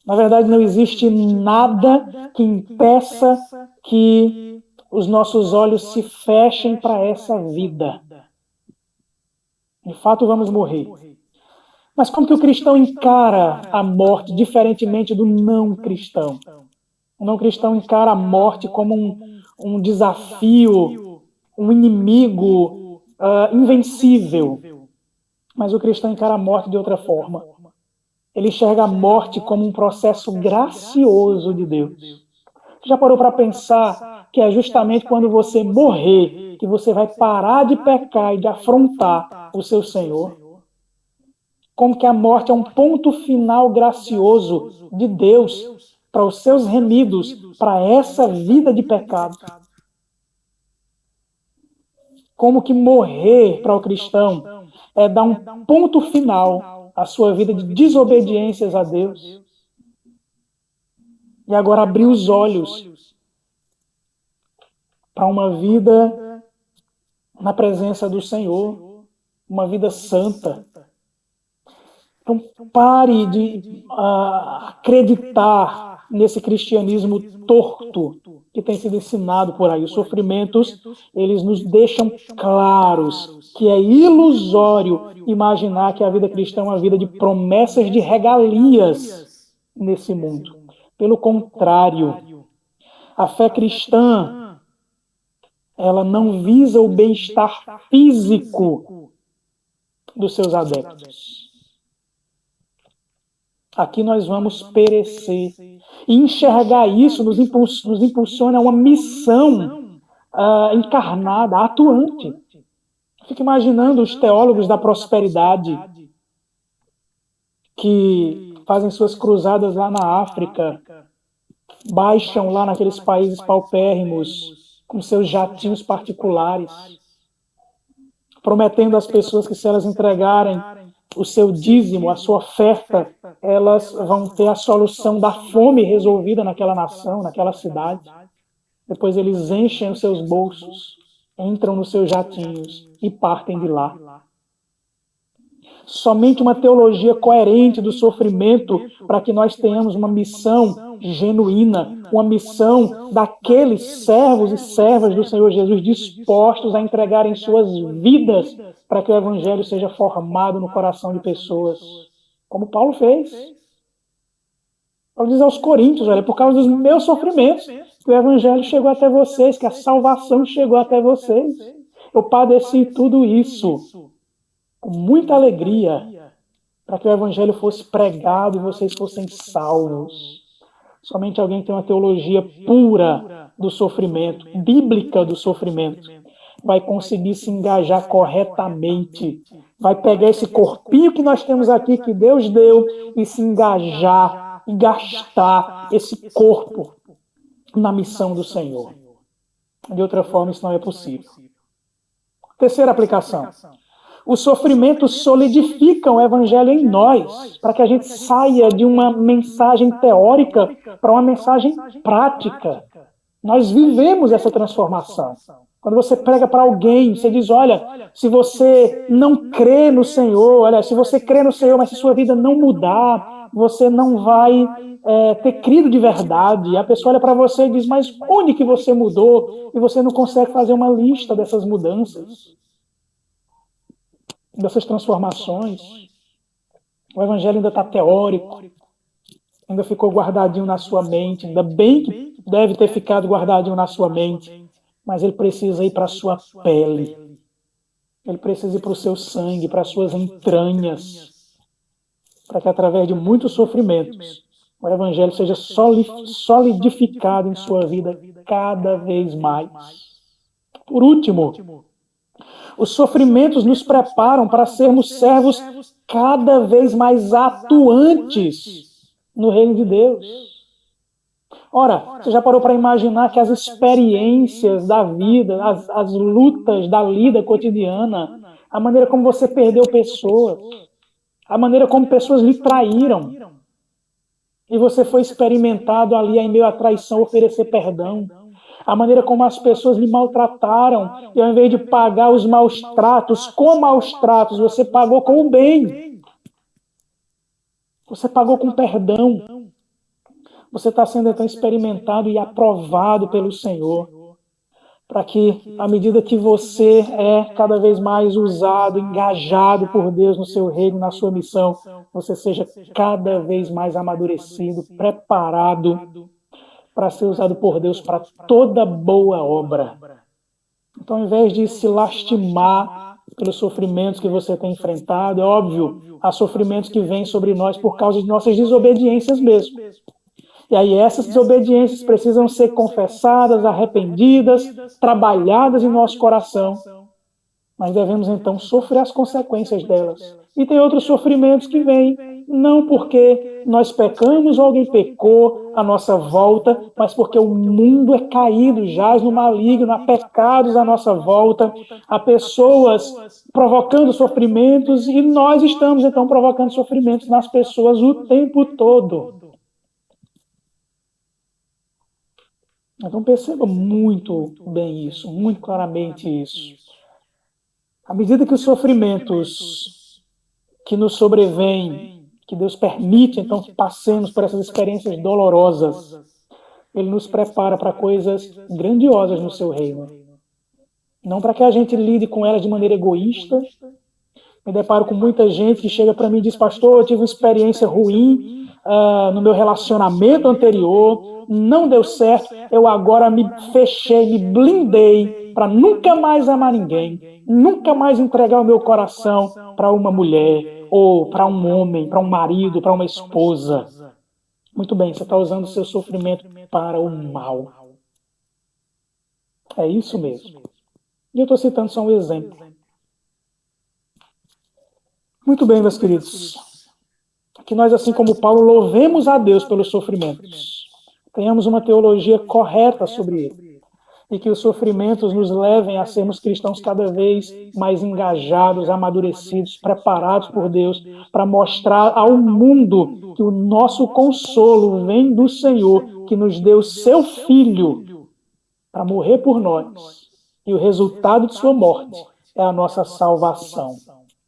Na verdade, não existe nada que impeça que os nossos olhos se fechem para essa vida. De fato, vamos morrer. Mas como que o cristão encara a morte diferentemente do não cristão? O não cristão encara a morte como um desafio, um inimigo invencível. Mas o cristão encara a morte de outra forma. Ele enxerga a morte como um processo gracioso de Deus. Já parou para pensar que é justamente quando você morrer que você vai parar de pecar e de afrontar o seu Senhor? Como que a morte é um ponto final gracioso de Deus para os seus remidos, para essa vida de pecado. como que morrer para o cristão é dar um ponto final à sua vida de desobediências a Deus e agora abrir os olhos para uma vida na presença do Senhor, uma vida santa. Então, pare de acreditar nesse cristianismo torto que tem sido ensinado por aí. Os sofrimentos, eles nos deixam claros que é ilusório imaginar que a vida cristã é uma vida de promessas de regalias nesse mundo. Pelo contrário, a fé cristã, ela não visa o bem-estar físico dos seus adeptos. Aqui nós vamos perecer. E enxergar isso nos impulsiona a uma missão encarnada, atuante. Fico imaginando os teólogos da prosperidade que fazem suas cruzadas lá na África, baixam lá naqueles países paupérrimos com seus jatinhos particulares, prometendo às pessoas que se elas entregarem o seu dízimo, a sua oferta, elas vão ter a solução da fome resolvida naquela nação, naquela cidade. Depois eles enchem os seus bolsos, entram nos seus jatinhos e partem de lá. Somente uma teologia coerente do sofrimento para que nós tenhamos uma missão genuína, uma missão daqueles servos e servas do Senhor Jesus dispostos a entregarem suas vidas para que o Evangelho seja formado no coração de pessoas, como Paulo fez. Paulo diz aos Coríntios, olha, por causa dos meus sofrimentos, que o Evangelho chegou até vocês, que a salvação chegou até vocês. Eu padeci tudo isso com muita alegria, para que o Evangelho fosse pregado e vocês fossem salvos. Somente alguém que tem uma teologia pura do sofrimento, bíblica do sofrimento, vai conseguir se engajar corretamente. Vai pegar esse corpinho que nós temos aqui, que Deus deu, e se engajar e gastar esse corpo na missão do Senhor. De outra forma, isso não é possível. Terceira aplicação. Os sofrimentos solidificam o Evangelho em nós, para que a gente saia de uma mensagem teórica para uma mensagem prática. Nós vivemos essa transformação. Quando você prega para alguém, você diz, olha, se você não crê no Senhor, olha, se você crê no Senhor, mas se sua vida não mudar, você não vai ter crido de verdade. E a pessoa olha para você e diz, mas onde que você mudou? E você não consegue fazer uma lista dessas mudanças, dessas transformações. O Evangelho ainda está teórico, ainda ficou guardadinho na sua mente, ainda bem que deve ter ficado guardadinho na sua mente, mas ele precisa ir para a sua pele, ele precisa ir para o seu sangue, para as suas entranhas, para que através de muitos sofrimentos o Evangelho seja solidificado em sua vida cada vez mais. Por último, os sofrimentos nos preparam para sermos servos cada vez mais atuantes no reino de Deus. Ora, você já parou para imaginar que as experiências da vida, as lutas da lida cotidiana, a maneira como você perdeu pessoas, a maneira como pessoas lhe traíram, e você foi experimentado ali em meio à traição oferecer perdão, a maneira como as pessoas lhe maltrataram, e ao invés de pagar os maus tratos com maus tratos, você pagou com o bem. Você pagou com perdão. Você está sendo então experimentado e aprovado pelo Senhor, para que, à medida que você é cada vez mais usado, engajado por Deus no seu reino, na sua missão, você seja cada vez mais amadurecido, preparado para ser usado por Deus para toda boa obra. Então, ao invés de se lastimar pelos sofrimentos que você tem enfrentado, é óbvio, há sofrimentos que vêm sobre nós por causa de nossas desobediências mesmo. E aí essas desobediências precisam ser confessadas, arrependidas, trabalhadas em nosso coração, mas devemos então sofrer as consequências delas. E tem outros sofrimentos que vêm, não porque nós pecamos ou alguém pecou à nossa volta, mas porque o mundo é caído, jaz no maligno, há pecados à nossa volta, há pessoas provocando sofrimentos e nós estamos então provocando sofrimentos nas pessoas o tempo todo. Então perceba muito bem isso, muito claramente isso. À medida que os sofrimentos que nos sobrevêm, que Deus permite, então, que passemos por essas experiências dolorosas, Ele nos prepara para coisas grandiosas no seu reino. Não para que a gente lide com elas de maneira egoísta. Me deparo com muita gente que chega para mim e diz: pastor, eu tive uma experiência ruim no meu relacionamento anterior, não deu certo, eu agora me fechei, me blindei para nunca mais amar ninguém, nunca mais entregar o meu coração para uma mulher, ou para um homem, para um marido, para uma esposa. Muito bem, você está usando o seu sofrimento para o mal. É isso mesmo. E eu estou citando só um exemplo. Muito bem, meus queridos. Que nós, assim como Paulo, louvemos a Deus pelos sofrimentos. Tenhamos uma teologia correta sobre ele. E que os sofrimentos nos levem a sermos cristãos cada vez mais engajados, amadurecidos, preparados por Deus para mostrar ao mundo que o nosso consolo vem do Senhor, que nos deu seu Filho para morrer por nós. E o resultado de sua morte é a nossa salvação.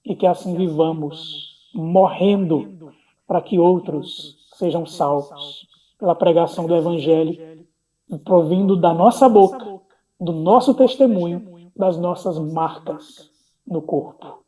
E que assim vivamos, morrendo, para que outros sejam salvos pela pregação do Evangelho, provindo da nossa boca, do nosso testemunho, das nossas marcas no corpo.